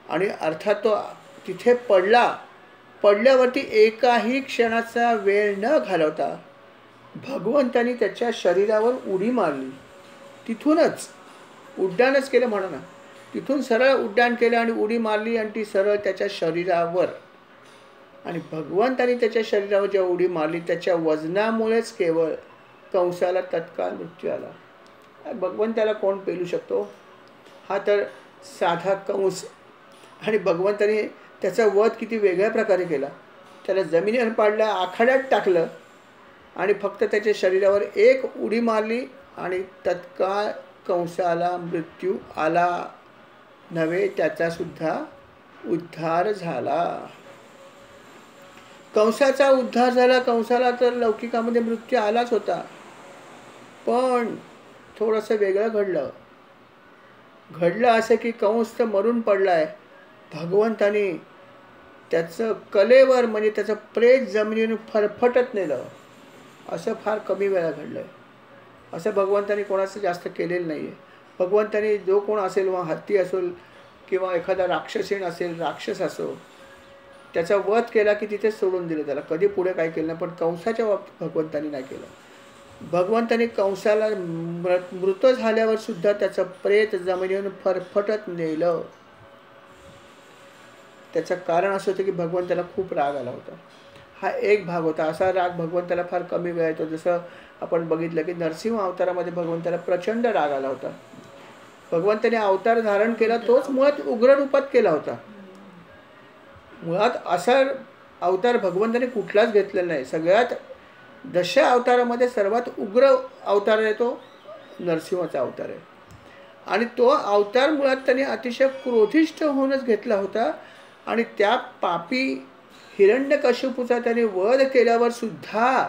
आणि अर्थात तो तिथे पडल्यावरती एकाही क्षणाचा वेळ न घालवता भगवंतानी त्याच्या शरीरावर उडी मारली. तिथूनच उड्डाणच केलं म्हणा ना. तिथून सरळ उड्डाण केलं आणि उडी मारली आणि ती सरळ त्याच्या शरीरावर. आणि भगवंतानी त्याच्या शरीरावर जेव्हा उडी मारली त्याच्या वजनामुळेच केवळ कंसाला तत्काळ मृत्यू आला. भगवंताला कोण पेलू शकतो? हा तर साधा कंस. आणि भगवंताने त्याचा वध किती वेगळ्या प्रकारे केला. त्याला जमिनीवर पाडलं, आखाड्यात टाकलं आणि फक्त त्याच्या शरीरावर एक उडी मारली आणि तत्काळ कंसाला मृत्यू आला, नव्हे त्याचा सुद्धा उद्धार झाला. कंसाचा उद्धार झाला. कंसाला तर लौकिकामध्ये मृत्यू आलाच होता, पण थोडंसं वेगळं घडलं असं की कंस तर मरून पडलाय. भगवंताने त्याचं कलेवर म्हणजे त्याचं प्रेत जमिनीवर फरफटत नेलं. असं फार कमी वेळा घडलंय. असं भगवंताने कोणाचं जास्त केलेलं नाही आहे. भगवंताने जो कोण असेल, वा हत्ती असेल किंवा एखादा राक्षसीण असेल, राक्षस असो, त्याचा वध केला की तिथेच सोडून दिलं त्याला. कधी पुढे काय केलं नाही. पण कंसाच्या बाबतीत भगवंताने नाही केलं. भगवंताने कंसाला मृत झाल्यावर सुद्धा त्याचं प्रेत जमिनीवर फरफटत नेलं. त्याचं कारण असं होतं की भगवंताला खूप राग आला होता. हा एक भाग होता. असा राग भगवंताला फार कमी वेळा येतो. जसं आपण बघितलं की नरसिंह अवतारामध्ये भगवंताला प्रचंड राग आला होता. भगवंताने अवतार धारण केला तोच मुळात उग्र रूपात केला होता. मुळात असा अवतार भगवंताने कुठलाच घेतलेला नाही. सगळ्यात अवतारामध्ये सर्वात उग्र अवतार आहे तो नरसिंहाचा अवतार आहे. आणि तो अवतार मुळात त्याने अतिशय क्रोधिष्ठ होऊनच घेतला होता. आणि त्या पापी हिरण्यकश्यपूचा त्याने वध केल्यावर सुद्धा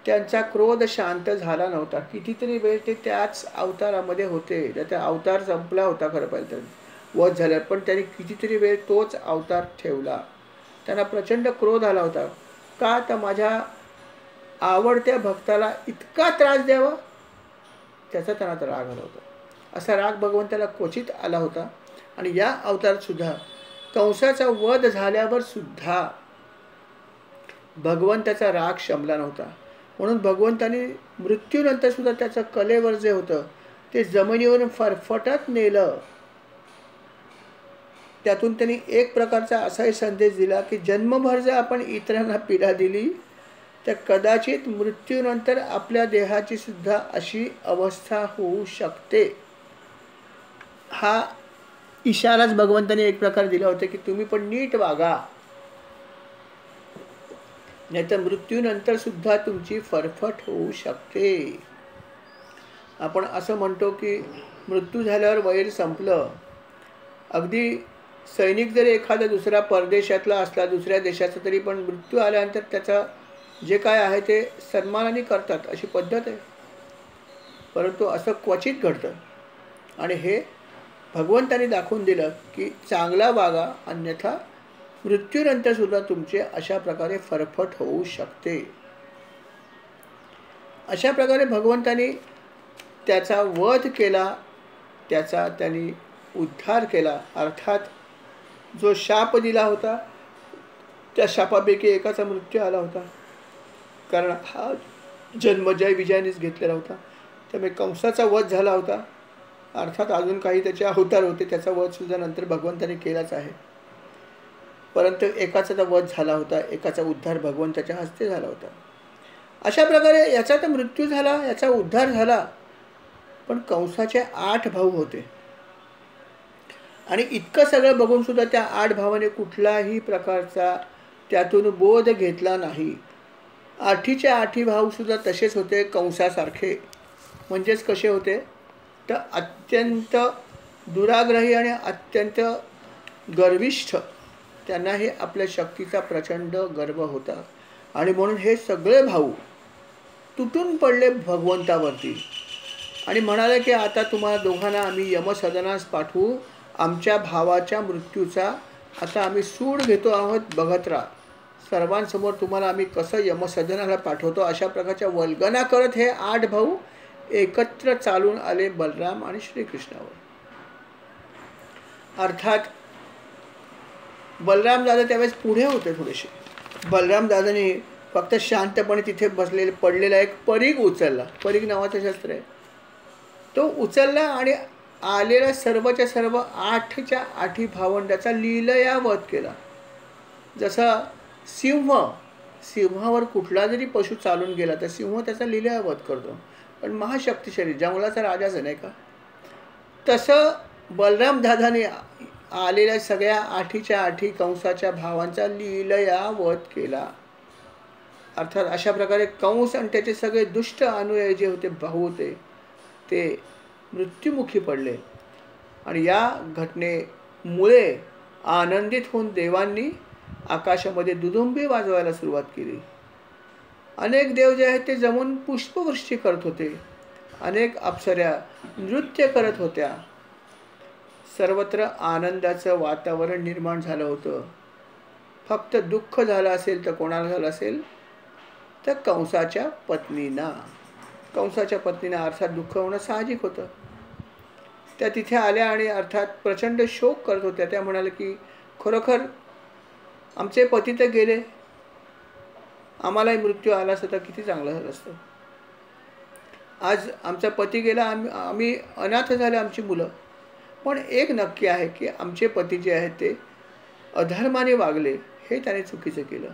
त्यांचा क्रोध शांत झाला नव्हता. कितीतरी वेळ ते त्याच अवतारामध्ये होते. त्या अवतार संपला होता खरं पाहिलं तर वध झाल्यावर, पण त्यांनी कितीतरी वेळ तोच अवतार ठेवला. त्यांना प्रचंड क्रोध आला होता. का? तर माझ्या आवडत्या भक्ताला इतका त्रास द्यावा, त्याचा त्यांना राग आला होता. असा राग भगवंताला क्वचित आला होता. आणि या अवतारात सुद्धा कंसाचा वध झाल्यावर सुद्धा भगवंताचा राग शमला नव्हता. म्हणून भगवंताने मृत्यूनंतर सुद्धा त्याचं कलेवर जे होतं ते जमिनीवरून फरफटत नेलं. त्यातून त्यांनी एक प्रकारचा असाही संदेश दिला की जन्मभर जर आपण इतरांना पीडा दिली तर कदाचित मृत्यूनंतर आपल्या देहाची सुद्धा अशी अवस्था होऊ शकते. हा इशाराच भगवंताने एक प्रकार दिला होता की तुम्ही पण नीट वागा, नाहीतर मृत्यूनंतर सुद्धा तुमची फरफट होऊ शकते. आपण असं म्हणतो की मृत्यू झाल्यावर वैर संपलं. अगदी सैनिक जरी एखादा दुसरा परदेशातला असला, दुसऱ्या देशाचा, तरी पण मृत्यू आल्यानंतर त्याचा जे काय आहे ते सन्मानाने करतात, अशी पद्धत आहे. परंतु असं क्वचित घडतं. आणि हे भगवंताने दाखवून दिलं की चांगला वागा, अन्यथा मृत्यूनंतर सुद्धा तुमचे अशा प्रकारे फरफट होऊ शकते. अशा प्रकारे भगवंताने त्याचा वध केला, त्याचा त्यांनी उद्धार केला. अर्थात जो शाप दिला होता त्या शापापैकी एकाचा मृत्यू आला होता, कारण हा जन्म जय विजयानेच घेतलेला होता. त्यामुळे कंसाचा वध झाला होता. अर्थात अजून काही त्याचे अवतार होते, त्याचा वधसुद्धा नंतर भगवंताने केलाच आहे. परंतु एकाचा वध झाला होता, एकाचा उद्धार भगवंताच्या हस्ते झाला होता. अशा प्रकारे याचा तर मृत्यू झाला, याचा उद्धार झाला. पण कंसाचे 8 भाऊ होते आणि इतकं सगळं बघून सुद्धा त्या 8 भावाने कुठलाही प्रकारचा त्यातून बोध घेतला नाही. 8च्या 8 भाऊ सुद्धा तसेच होते कंसासारखे. म्हणजेच कसे होते तर अत्यंत दुराग्रही आणि अत्यंत गर्विष्ठ. त्यांना हे आपल्या शक्तीचा प्रचंड गर्व होता आणि म्हणून हे सगळे भाऊ तुटून पडले भगवंतावरती आणि म्हणाले की आता तुम्हाला दोघांना आम्ही यमसदनास पाठवू. आमच्या भावाच्या मृत्यूचा आता आम्ही सूड घेतो आहोत, बघत राहा. सर्वांसमोर तुम्हाला आम्ही कसं यमसदनाला पाठवतो. अशा प्रकारच्या वल्गना करत हे 8 भाऊ एकत्र चालून आले बलराम आणि श्रीकृष्णावर. अर्थात बलराम दादा त्यावेळेस पुढे होते थोडेसे. बलराम दादाने फक्त शांतपणे तिथे बसलेले पडलेला एक परीघ उचलला. परीघ नावाचं शस्त्र आहे, तो उचलला आणि आलेल्या सर्वच्या सर्व 8च्या 8 भावंडाचा लीलया वध केला. जसा सिंहावर कुठला जरी पशु चालून गेला तर सिंह त्याचा लीलया वध करतो, पण महाशक्तिशाली जंगलाचा राजाच नाही का. तसं बलराम दादाने आलेल्या सगळ्या 8च्या 8 कंसाच्या भावांचा लीलया वध केला. अर्थात अशा प्रकारे कंस आणि त्याचे सगळे दुष्ट अनुयायी जे होते, भाऊ होते, ते मृत्युमुखी पडले. आणि या घटनेमुळे आनंदित होऊन देवांनी आकाशामध्ये दुदुंबी वाजवायला सुरुवात केली. अनेक देव जे आहेत ते जमून पुष्पवृष्टी करत होते, अनेक अप्सऱ्या नृत्य करत होत्या. सर्वत्र आनंदाचं वातावरण निर्माण झालं होतं. फक्त दुःख झालं असेल तर कोणाला झालं असेल तर कंसाच्या पत्नींना. कंसाच्या पत्नींना अर्थात दुःख होणं साहजिक होतं. त्या तिथे आल्या आणि अर्थात प्रचंड शोक करत होत्या. त्या म्हणाल्या की खरोखर आमचे पती तर गेले, आम्हालाही मृत्यू आला असता तर किती चांगलं झालं असतं. आज आमचा पती गेला, आम्ही अनाथ झाले, आमची मुलं. पण एक नक्की आहे की आमचे पती जे आहेत ते अधर्माने वागले, हे त्याने चुकीचं केलं.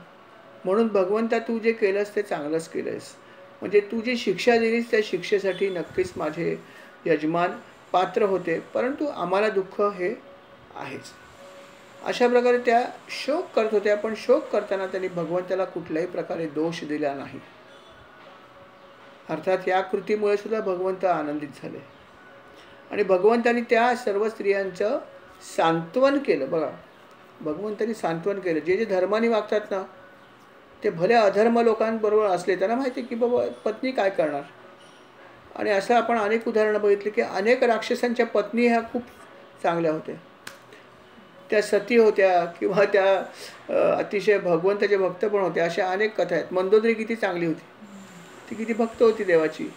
म्हणून भगवंता तू जे केलंस ते चांगलंच केलंस. म्हणजे तू जी शिक्षा दिलीस त्या शिक्षेसाठी नक्कीच माझे यजमान पात्र होते, परंतु आम्हाला दुःख हे आहेच. अशा प्रकारे त्या शोक करत होत्या. पण शोक करताना त्यांनी भगवंताला कुठल्याही प्रकारे दोष दिला नाही. अर्थात या कृतीमुळे सुद्धा भगवंत आनंदित झाले आणि भगवंतांनी त्या सर्व स्त्रियांचं सांत्वन केलं. बघा, भगवंतांनी सांत्वन केलं. जे जे धर्माने वागतात ना, ते भले अधर्म लोकांबरोबर असले, त्यांना माहिती आहे की बाबा पत्नी काय करणार. आणि असं आपण अनेक उदाहरणं बघितली की अनेक राक्षसांच्या पत्नी ह्या खूप चांगल्या होत्या. त्या सती होत्या किंवा त्या अतिशय भगवंताचे भक्त पण होत्या. अशा अनेक कथा आहेत. मंदोदरी किती चांगली होती, ती किती भक्त होती देवाची,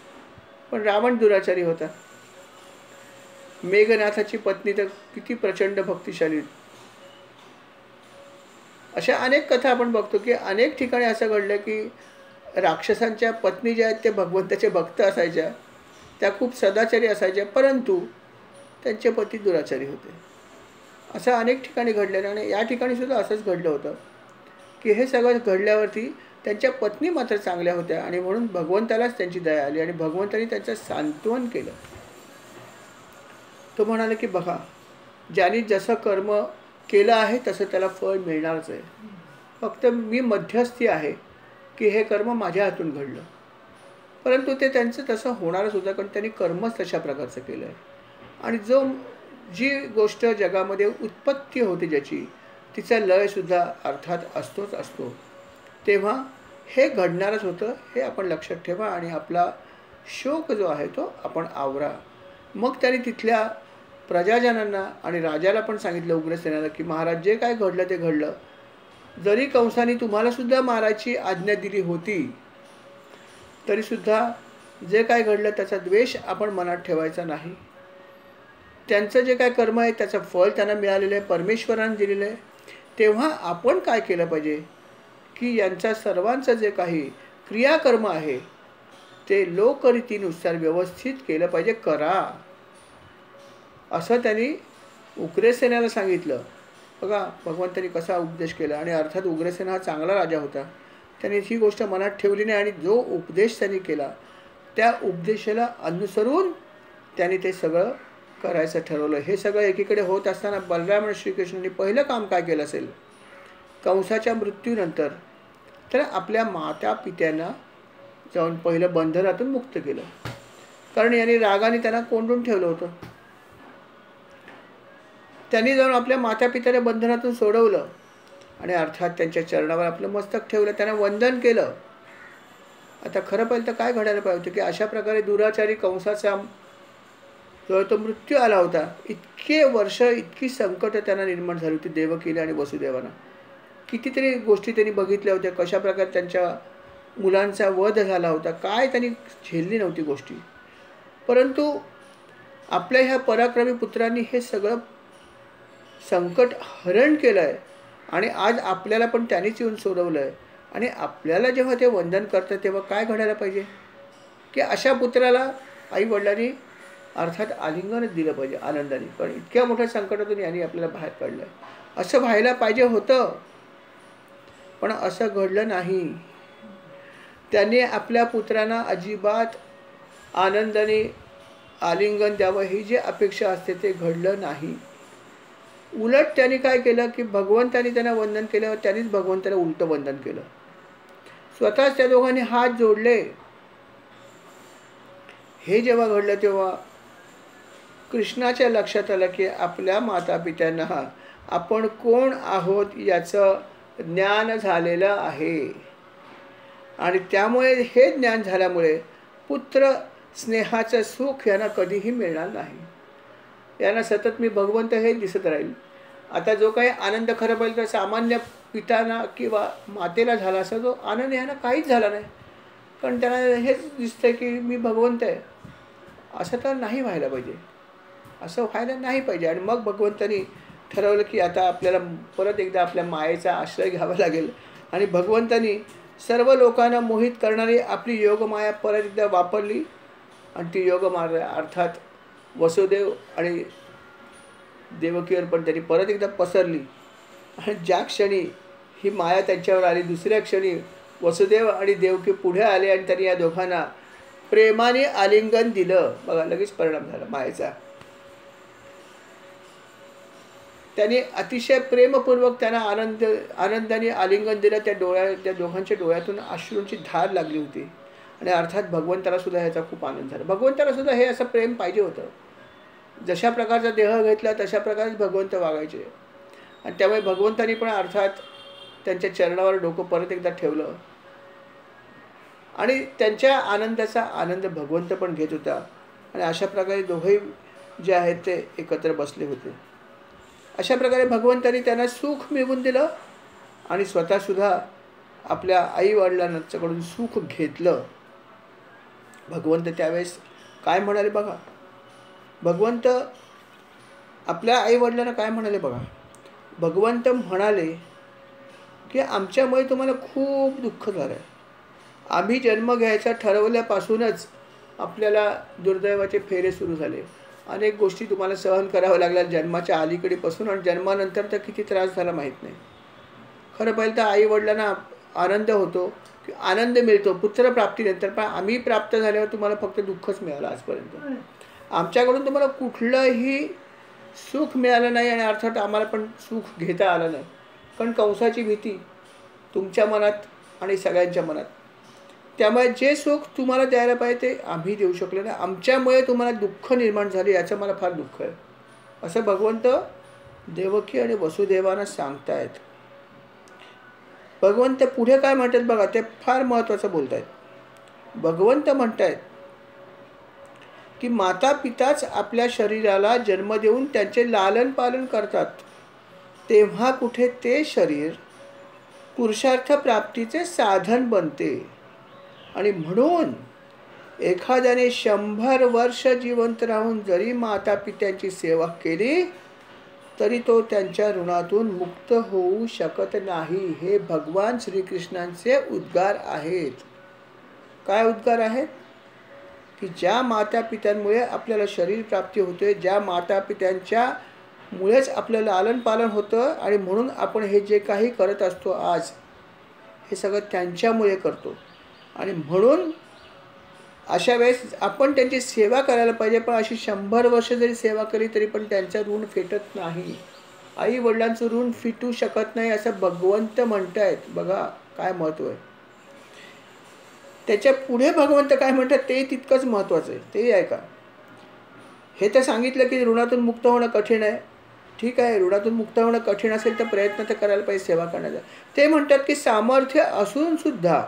पण रावण दुराचारी होता. मेघनाथाची पत्नी तर किती प्रचंड भक्तिशाली. अशा अनेक कथा आपण बघतो की अनेक ठिकाणी असं घडलं की राक्षसांच्या पत्नी ज्या आहेत ते भगवंताचे भक्त असायच्या, त्या खूप सदाचारी असायच्या, परंतु त्यांचे पती दुराचारी होते. असं अनेक ठिकाणी घडलेलं. आणि या ठिकाणी सुद्धा असंच घडलं होतं की हे सगळं घडल्यावरती त्यांच्या पत्नी मात्र चांगल्या होत्या आणि म्हणून भगवंतालाच त्यांची दया आली आणि भगवंतानी त्यांचं सांत्वन केलं. तो म्हणाला की बघा, ज्याने जसं कर्म केलं आहे तसं त्याला फळ मिळणारच आहे. फक्त मी मध्यस्थी आहे की हे कर्म माझ्या हातून घडलं, परंतु ते त्यांचं तसं होणारच होतं, कारण त्यांनी कर्मच तशा प्रकारचं केलं आहे. आणि जी गोष्ट जगामध्ये उत्पत्ती होते ज्याची, तिचा लयसुद्धा अर्थात असतोच असतो. तेव्हा हे घडणारच होतं, हे आपण लक्षात ठेवा आणि आपला शोक जो आहे तो आपण आवरा. मग त्याने तिथल्या प्रजाजनांना आणि राजाला पण सांगितलं, उग्रसेनाला, की महाराज जे काय घडलं ते घडलं. जरी कंसाने तुम्हाला सुद्धा मारायची आज्ञा दिली होती तरीसुद्धा जे काय घडलं त्याचा द्वेष आपण मनात ठेवायचा नाही. त्यांचं जे काय कर्म आहे त्याचं फळ त्यांना मिळालेलं आहे, परमेश्वराने दिलेलं आहे. तेव्हा आपण काय केलं पाहिजे की यांचा सर्वांचं जे काही क्रियाकर्म आहे ते लोकरीतीनुसार व्यवस्थित केलं पाहिजे, करा, असं त्यांनी उग्रसेनाला सांगितलं. बघा भगवंतांनी कसा उपदेश केला. आणि अर्थात उग्रसेन हा चांगला राजा होता. त्याने ही गोष्ट मनात ठेवली नाही आणि जो उपदेश त्यांनी केला त्या उपदेशाला अनुसरून त्यांनी ते सगळं करायचं ठरवलं. हे सगळं एकीकडे होत असताना बलराम आणि श्रीकृष्णांनी पहिलं काम काय केलं असेल कंसाच्या मृत्यूनंतर, तर आपल्या माता पित्यांना जाऊन पहिलं बंधनातून मुक्त केलं. कारण यांनी रागाने त्यांना कोंडून ठेवलं होतं. त्यांनी जाऊन आपल्या माता पित्याला बंधनातून सोडवलं आणि अर्थात त्यांच्या चरणावर आपलं मस्तक ठेवलं, त्यांना वंदन केलं. आता खरं पाहिलं तर काय घडायला पाहिजे होतं की अशा प्रकारे दुराचारी कंसाचा जो तो मृत्यू आला होता, इतके वर्ष इतकी संकट त्यांना निर्माण झाली होती देवकीला आणि वसुदेवांना. कितीतरी गोष्टी त्यांनी बघितल्या होत्या, कशा प्रकारे त्यांच्या मुलांचा वध झाला होता, काय त्यांनी झेलली नव्हती गोष्टी. परंतु आपल्या ह्या पराक्रमी पुत्रांनी हे सगळं संकट हरण केलं आहे आणि आज आपल्याला पण त्यांनीच येऊन सोडवलं आहे. आणि आपल्याला जेव्हा ते वंदन करतात तेव्हा काय घडायला पाहिजे की अशा पुत्राला आईवडिलांनी अर्थात आलिंगनच दिलं पाहिजे आनंदाने. पण इतक्या मोठ्या संकटातून यांनी आपल्याला बाहेर काढलं आहे, असं व्हायला पाहिजे होतं, पण असं घडलं नाही. त्यांनी आपल्या पुत्रांना अजिबात आनंदाने आलिंगन द्यावं ही जी अपेक्षा असते ते घडलं नाही. उलट त्यांनी काय केलं की भगवंतानी त्यांना वंदन केल्यावर त्यांनीच भगवंताला उलटं वंदन केलं. स्वतःच त्या दोघांनी हात जोडले. हे जेव्हा घडलं तेव्हा कृष्णाच्या लक्षात आलं की आपल्या माता पित्यांना आपण कोण आहोत याचं ज्ञान झालेलं आहे. आणि त्यामुळे हे ज्ञान झाल्यामुळे पुत्र स्नेहाचं सुख यांना कधीही मिळणार नाही. यांना सतत मी भगवंत हे दिसत राहील. आता जो काही आनंद खरं पाहिजे तर सामान्य पिताना किंवा मातेला झाला असा जो आनंद यांना काहीच झाला नाही. कारण त्यांना हेच दिसतं की मी भगवंत आहे. असं तर नाही व्हायला पाहिजे, असं व्हायला नाही पाहिजे. आणि मग भगवंतानी ठरवलं की आता आपल्याला परत एकदा आपल्या मायेचा आश्रय घ्यावा लागेल. आणि भगवंतानी सर्व लोकांना मोहित करणारी आपली योगमाया परत एकदा वापरली. आणि ती योगमाया अर्थात वसुदेव आणि देवकीवर पण त्यांनी परत एकदा पसरली. आणि ज्या क्षणी ही माया त्यांच्यावर आली दुसऱ्या क्षणी वसुदेव आणि देवकी पुढे आले आणि त्यांनी या दोघांना प्रेमाने आलिंगन दिलं. बघा लगेच परिणाम झाला मायेचा. त्यांनी अतिशय प्रेमपूर्वक त्यांना आनंदाने आलिंगन दिलं. त्या दोघांच्या डोळ्यातून अश्रूंची धार लागली होती. आणि अर्थात भगवंताला सुद्धा ह्याचा खूप आनंद झाला. भगवंताला सुद्धा हे असं प्रेम पाहिजे होतं. जशा प्रकारचा देह घेतला तशा प्रकारेच भगवंत वागायचे. आणि त्यामुळे भगवंतानी पण अर्थात त्यांच्या चरणावर डोकं परत एकदा ठेवलं. आणि त्यांच्या आनंदाचा आनंद भगवंत पण घेत होता. आणि अशा प्रकारे दोघेही जे आहेत ते एकत्र बसले होते. अशा प्रकारे भगवंतानी त्यांना सुख मिळवून दिलं आणि स्वतःसुद्धा आपल्या आईवडिलांच्याकडून सुख घेतलं. भगवंत त्यावेळेस काय म्हणाले बघा. भगवंत आपल्या आईवडिलांना काय म्हणाले बघा. भगवंत म्हणाले की आमच्यामुळे तुम्हाला खूप दुःख झालं आहे. आम्ही जन्म घ्यायचा ठरवल्यापासूनच आपल्याला दुर्दैवाचे फेरे सुरू झाले. अनेक गोष्टी तुम्हाला सहन कराव्या लागल्या जन्माच्या अलीकडेपासून. आणि जन्मानंतर तर किती त्रास झाला माहीत नाही. खरं पाहिलं तर आईवडिलांना आनंद होतो की आनंद मिळतो पुत्रप्राप्तीनंतर. पण आम्ही प्राप्त झाल्यावर तुम्हाला फक्त दुःखच मिळालं आजपर्यंत. आमच्याकडून तुम्हाला कुठलंही सुख मिळालं नाही आणि अर्थात आम्हाला पण सुख घेता आलं नाही. कारण कंसाची भीती तुमच्या मनात आणि सगळ्यांच्या मनात. त्यामुळे जे सुख तुम्हाला द्यायला पाहिजे ते आम्ही देऊ शकलो नाही. आमच्यामुळे तुम्हाला दुःख निर्माण झाले याचं मला फार दुःख आहे. असं भगवंत देवकी आणि वसुदेवांना सांगतायत. भगवंत पुढे काय म्हणतात बघा, ते फार महत्त्वाचं बोलत आहेत. भगवंत म्हणतायत की माता पिताच आपल्या शरीराला जन्म देऊन त्यांचे लालन पालन करतात. तेव्हा कुठे ते शरीर पुरुषार्थ प्राप्तीचे साधन बनते. आणि म्हणून एखाद्याने 100 वर्ष जिवंत राहून जरी माता पित्यांची सेवा केली तरी तो त्यांच्या ऋणातून मुक्त होऊ शकत नाही. हे भगवान श्रीकृष्णांचे उद्गार आहेत. काय उद्गार आहेत? की ज्या मातापित्यांमुळे आपल्याला शरीर प्राप्ती होते, ज्या मातापित्यांच्या मुळेच आपलं लालन पालन होतं, आणि म्हणून आपण हे जे काही करत असतो आज, हे सगळं त्यांच्यामुळे करतो. आणि म्हणून अशा वेळेस आपण त्यांची सेवा करायला पाहिजे. पण अशी 100 वर्ष जरी सेवा केली तरी पण त्यांचं ऋण फेटत नाही. आई वडिलांचं ऋण फिटू शकत नाही असं भगवंत म्हणतायत. बघा काय महत्त्व आहे. त्याच्या पुढे भगवंत काय म्हणतात ते तितकंच महत्त्वाचं आहे. ते ऐका. हे तर सांगितलं की ऋणातून मुक्त होणं कठीण आहे. ठीक आहे, ऋणातून मुक्त होणं कठीण असेल तर प्रयत्न तर करायला पाहिजे सेवा करण्याचा. ते म्हणतात की सामर्थ्य असून सुद्धा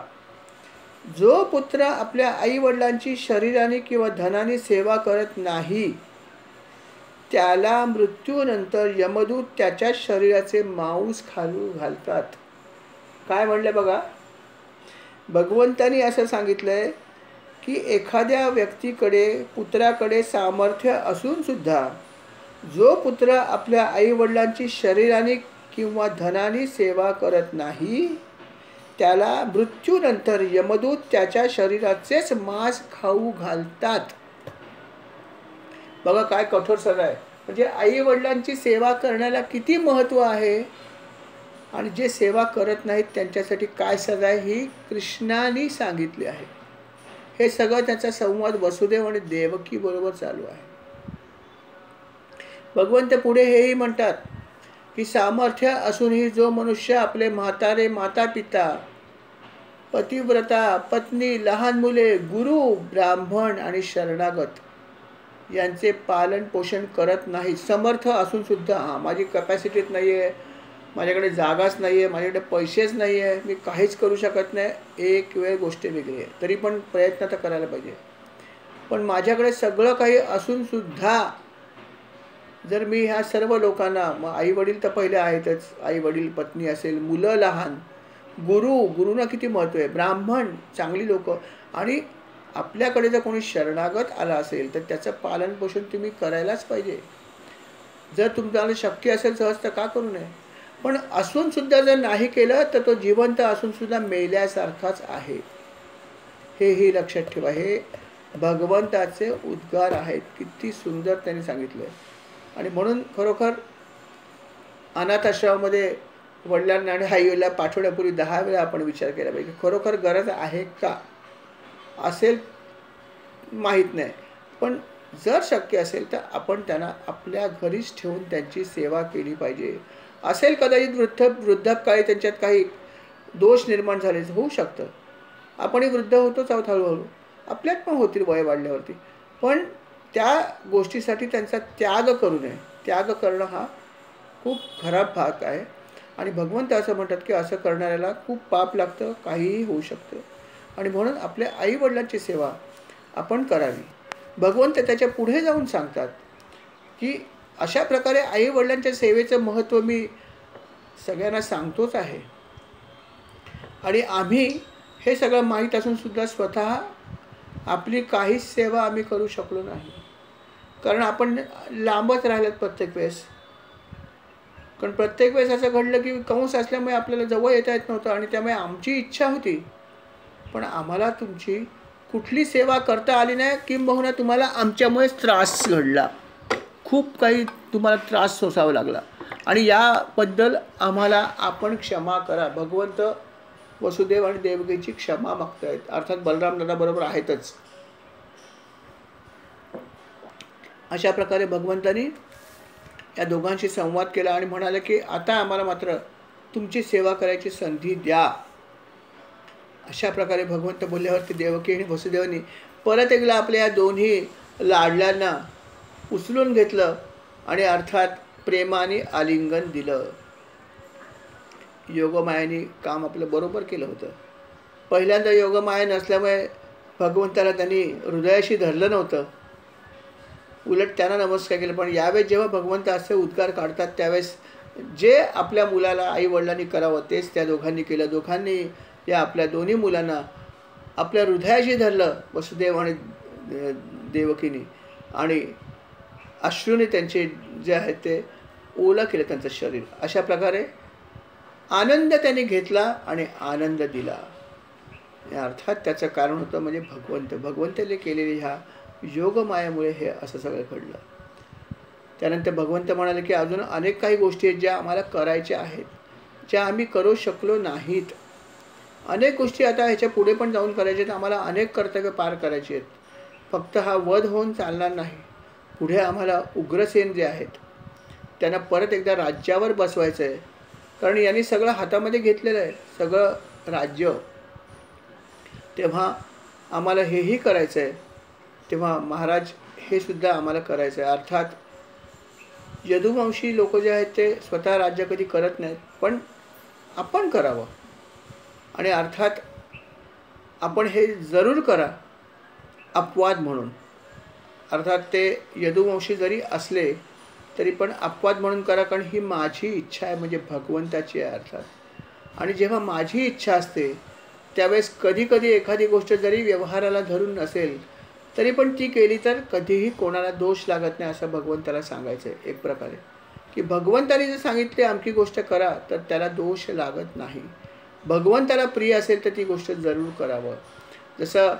जो पुत्र आपल्या आईवडिलांची शरीराने किंवा धनाने सेवा करत नाही, त्याला मृत्यूनंतर यमदूत त्याच्या शरीराचे मांस खाऊ घालतात. काय म्हणले बघा, भगवंतानी असं सांगितलंय की एखाद्या व्यक्तीकडे, पुत्राकडे सामर्थ्य असून सुद्धा जो पुत्र आपल्या आईवडिलांची शरीराने किंवा धनाने सेवा करत नाही, त्याला मृत्यूनंतर यमदूत त्याच्या शरीराचेच मांस खाऊ घालतात. बघा काय कठोर सजा आहे. म्हणजे आई वडिलांची सेवा करण्याला किती महत्त्व आहे, आणि जे सेवा करत नाहीत त्यांच्यासाठी काय सजा आहे ही कृष्णाने सांगितली आहे. हे सगळं त्याचा संवाद वसुदेव आणि देवकी बरोबर चालू आहे. भगवंत पुढे हेही म्हणतात की सामर्थ्य असूनही जो मनुष्य आपले म्हातारे माता पिता, पतिव्रता पत्नी, लहान मुले, गुरु, ब्राह्मण आणि शरणागत यांचे पालन पोषण करत नाही, समर्थ असून सुद्धा, माझी कॅपॅसिटीच नाही आहे, माझ्याकडे जागाच नाही आहे, माझ्याकडे पैसेच नाही आहे, मी काहीच करू शकत नाही, एक वेळ गोष्ट वेगळी आहे, तरी पण प्रयत्न तर करायला पाहिजे. पण माझ्याकडे सगळं काही असून सुद्धा जर मी ह्या सर्व लोकांना, मग आई वडील तर पहिले आहेतच, आई वडील, पत्नी असेल, मुलं लहान, गुरुना किती महत्त्व आहे, ब्राह्मण, चांगली लोक, आणि आपल्याकडे जर कोणी शरणागत आला असेल तर त्याचं पालन पोषण तुम्ही करायलाच पाहिजे. जर तुम्हाला शक्य असेल सहज तर का करू नये. पण असून सुद्धा जर नाही केलं तर तो जिवंत असून सुद्धा मेल्यासारखाच आहे. हेही लक्षात ठेवा. हे भगवंताचे उद्गार आहेत. किती सुंदर त्यांनी सांगितलं. आणि म्हणून खरोखर अनाथ आश्रमामध्ये वडिलांना आणि आईला पाठवण्यापूर्वी 10 वेळा आपण विचार केला पाहिजे. खरोखर गरज आहे का? असेल माहीत नाही, पण जर शक्य असेल तर आपण त्यांना आपल्या घरीच ठेवून त्यांची सेवा केली पाहिजे. असेल कदाचित वृद्धापकाळी त्यांच्यात काही दोष निर्माण झाले, होऊ शकतं. आपणही वृद्ध होतोच आहोत हळूहळू, आपल्यात पण होतील वय वाढल्यावरती. पण त्या गोष्टीसाठी त्यांचा त्याग करू नये. त्याग करणं हा खूप खराब भाग आहे. आणि भगवंत असं म्हणतात की असं करणाऱ्याला खूप पाप लागतं, काहीही होऊ शकतं. आणि म्हणून आपल्या आईवडिलांची सेवा आपण करावी. भगवंत त्याच्या पुढे जाऊन सांगतात की अशा प्रकारे आईवडिलांच्या सेवेचं महत्त्व मी सगळ्यांना सांगतोच आहे. आणि आम्ही हे सगळं माहीत असून सुद्धा स्वतः आपली काहीच सेवा आम्ही करू शकलो नाही. कारण आपण लांबच राहिल्यात प्रत्येक वेळेस. कारण प्रत्येक वेळेस असं घडलं की कंस असल्यामुळे आपल्याला जवळ येता येत नव्हतं, आणि त्यामुळे आमची इच्छा होती पण आम्हाला तुमची कुठली सेवा करता आली नाही. किंबहुना तुम्हाला आमच्यामुळेच त्रास घडला, खूप काही तुम्हाला त्रास सोसावा लागला, आणि याबद्दल आम्हाला आपण क्षमा करा. भगवंत वसुदेव आणि देवकीची क्षमा मागतायत. अर्थात बलराम दादा बरोबर आहेतच. अशा प्रकारे भगवंतानी या दोघांशी संवाद केला आणि म्हणाले की आता आम्हाला मात्र तुमची सेवा करायची संधी द्या. अशा प्रकारे भगवंत बोलल्यावरती देवकी आणि वसुदेवांनी परत एकदा आपल्या या दोन्ही लाडल्यांना उचलून घेतलं आणि अर्थात प्रेमाने आलिंगन दिलं. योगमायेने काम आपलं बरोबर केलं होतं. पहिल्यांदा योगमाया नसल्यामुळे भगवंताला त्यांनी हृदयाशी धरलं नव्हतं, उलट त्यांना नमस्कार केला. पण यावेळेस जेव्हा भगवंत असे उद्गार काढतात त्यावेळेस जे आपल्या मुलाला आई वडिलांनी करावं तेच त्या दोघांनी केलं. दोघांनी या आपल्या दोन्ही मुलांना आपल्या हृदयाशी धरलं, वसुदेव आणि देवकीनी, आणि अश्रूने त्यांचे जे आहेत ते ओलं केलं त्यांचं शरीर. अशा प्रकारे आनंद त्याने घेतला आणि आनंद दिला. अर्थात त्याचं कारण होतं म्हणजे भगवंताने केलेली ह्या योगमायेमुळे हे असं सगळं घडलं. त्यानंतर भगवंत म्हणाले की अजून अनेक काही गोष्टी आहेत ज्या आम्हाला करायच्या आहेत, ज्या आम्ही करू शकलो नाहीत. अनेक गोष्टी आता ह्याच्या पुढे पण जाऊन करायच्या आहेत. आम्हाला अनेक कर्तव्य पार करायची आहेत. फक्त हा वध होऊन चालणार नाही. पुढे आम्हाला उग्रसेन जे आहेत त्यांना परत एकदा राज्यावर बसवायचं आहे. कारण यांनी सगळं हातामध्ये घेतलेलं आहे, सगळं राज्य. तेव्हा आम्हाला हेही करायचं आहे. तेव्हा महाराज हे सुद्धा आम्हाला करायचं आहे. अर्थात यदुवंशी लोक जे आहेत ते स्वतः राज्य कधी करत नाहीत, पण आपण करावं. आणि अर्थात आपण हे जरूर करा अपवाद म्हणून. अर्थात ते यदुवंशी जरी असले तरी पण अपवाद म्हणून करा, कारण ही माझी इच्छा आहे म्हणजे भगवंताची आहे अर्थात. आणि जेव्हा माझी इच्छा असते त्यावेळेस कधीकधी एखादी गोष्ट जरी व्यवहाराला धरून नसेल तरी पण ती केली तर कधीही कोणाला दोष लागत नाही असं भगवंताला सांगायचं आहे एक प्रकारे. की भगवंताने जर सांगितले आमची गोष्ट करा तर त्याला दोष लागत नाही. भगवंताला प्रिय असेल तर ती गोष्ट जरूर करावं. जसं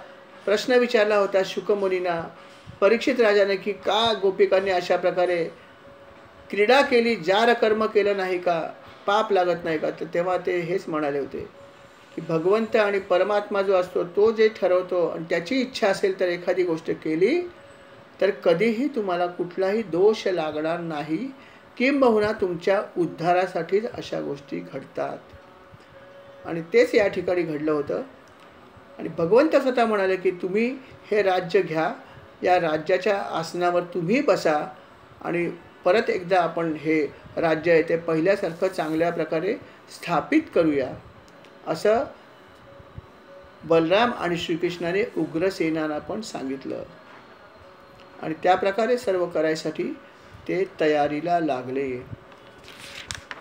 प्रश्न विचारला होता शुकमुनींना परीक्षित राजाने की का गोपिकांनी अशा प्रकारे क्रीडा केली, जार कर्म केलं नाही का, पाप लागत नाही का. तर तेव्हा ते हेच म्हणाले होते की भगवंत आणि परमात्मा जो असतो तो जे ठरवतो आणि त्याची इच्छा असेल तर एखादी गोष्ट केली तर कधीही तुम्हाला कुठलाही दोष लागणार नाही. किंबहुना तुमच्या उद्धारासाठीच अशा गोष्टी घडतात. आणि तेच या ठिकाणी घडलं होतं. आणि भगवंत स्वतः म्हणाले की तुम्ही हे राज्य घ्या, या राज्याच्या आसनावर तुम्ही बसा आणि परत एकदा आपण हे राज्य आहे ते पहिल्यासारखं चांगल्या प्रकारे स्थापित करूया. असं बलराम आणि श्रीकृष्णाने उग्रसेनाला पण सांगितलं. आणि त्या प्रकारे सर्व करायसाठी ते तयारीला लागले.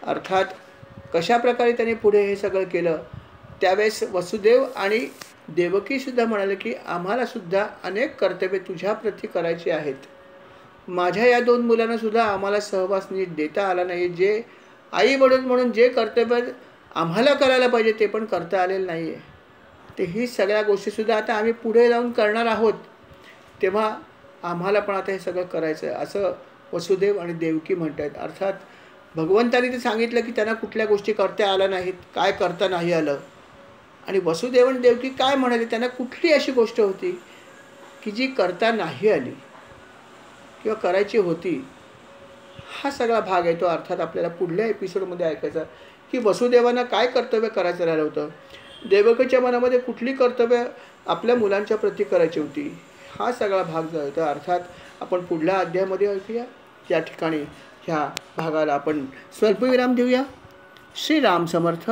अर्थात कशा प्रकारे त्याने पुढे हे सगळं केलं त्यावेळेस वसुदेव आणि देवकीसुद्धा म्हणाले की आम्हाला सुद्धा अनेक कर्तव्य तुझ्याप्रती करायची आहेत. माझ्या या 2 मुलांनासुद्धा आम्हाला सहवास नीट देता आला नाही. जे आई वडील म्हणून जे कर्तव्य आम्हाला करायला पाहिजे ते पण करता आलेलं नाही आहे. ते ही सगळ्या गोष्टीसुद्धा आता आम्ही पुढे जाऊन करणार आहोत. तेव्हा आम्हाला पण आता हे सगळं करायचं आहे असं वसुदेव आणि देवकी म्हणत आहेत. अर्थात भगवंताने ते सांगितलं की त्यांना कुठल्या गोष्टी करता आल्या नाहीत, काय करता नाही आलं. आणि वसुदेव आणि देवकी काय म्हणाले, त्यांना कुठली अशी गोष्ट होती की जी करता नाही आली किंवा करायची होती. हा सगळा भाग आहे तो अर्थात आपल्याला पुढल्या एपिसोडमध्ये ऐकायचा की वसुदेवांना काय कर्तव्य करायचं राहिलं होतं, देवकीच्या मनामध्ये कुठली कर्तव्य आपल्या मुलांच्या प्रती करायची होती. हा सगळा भाग जो आहे तो अर्थात आपण पुढल्या अध्यायामध्ये ऐकूया. या ठिकाणी ह्या भागाला आपण स्वल्पविराम देऊया. श्रीराम समर्थ.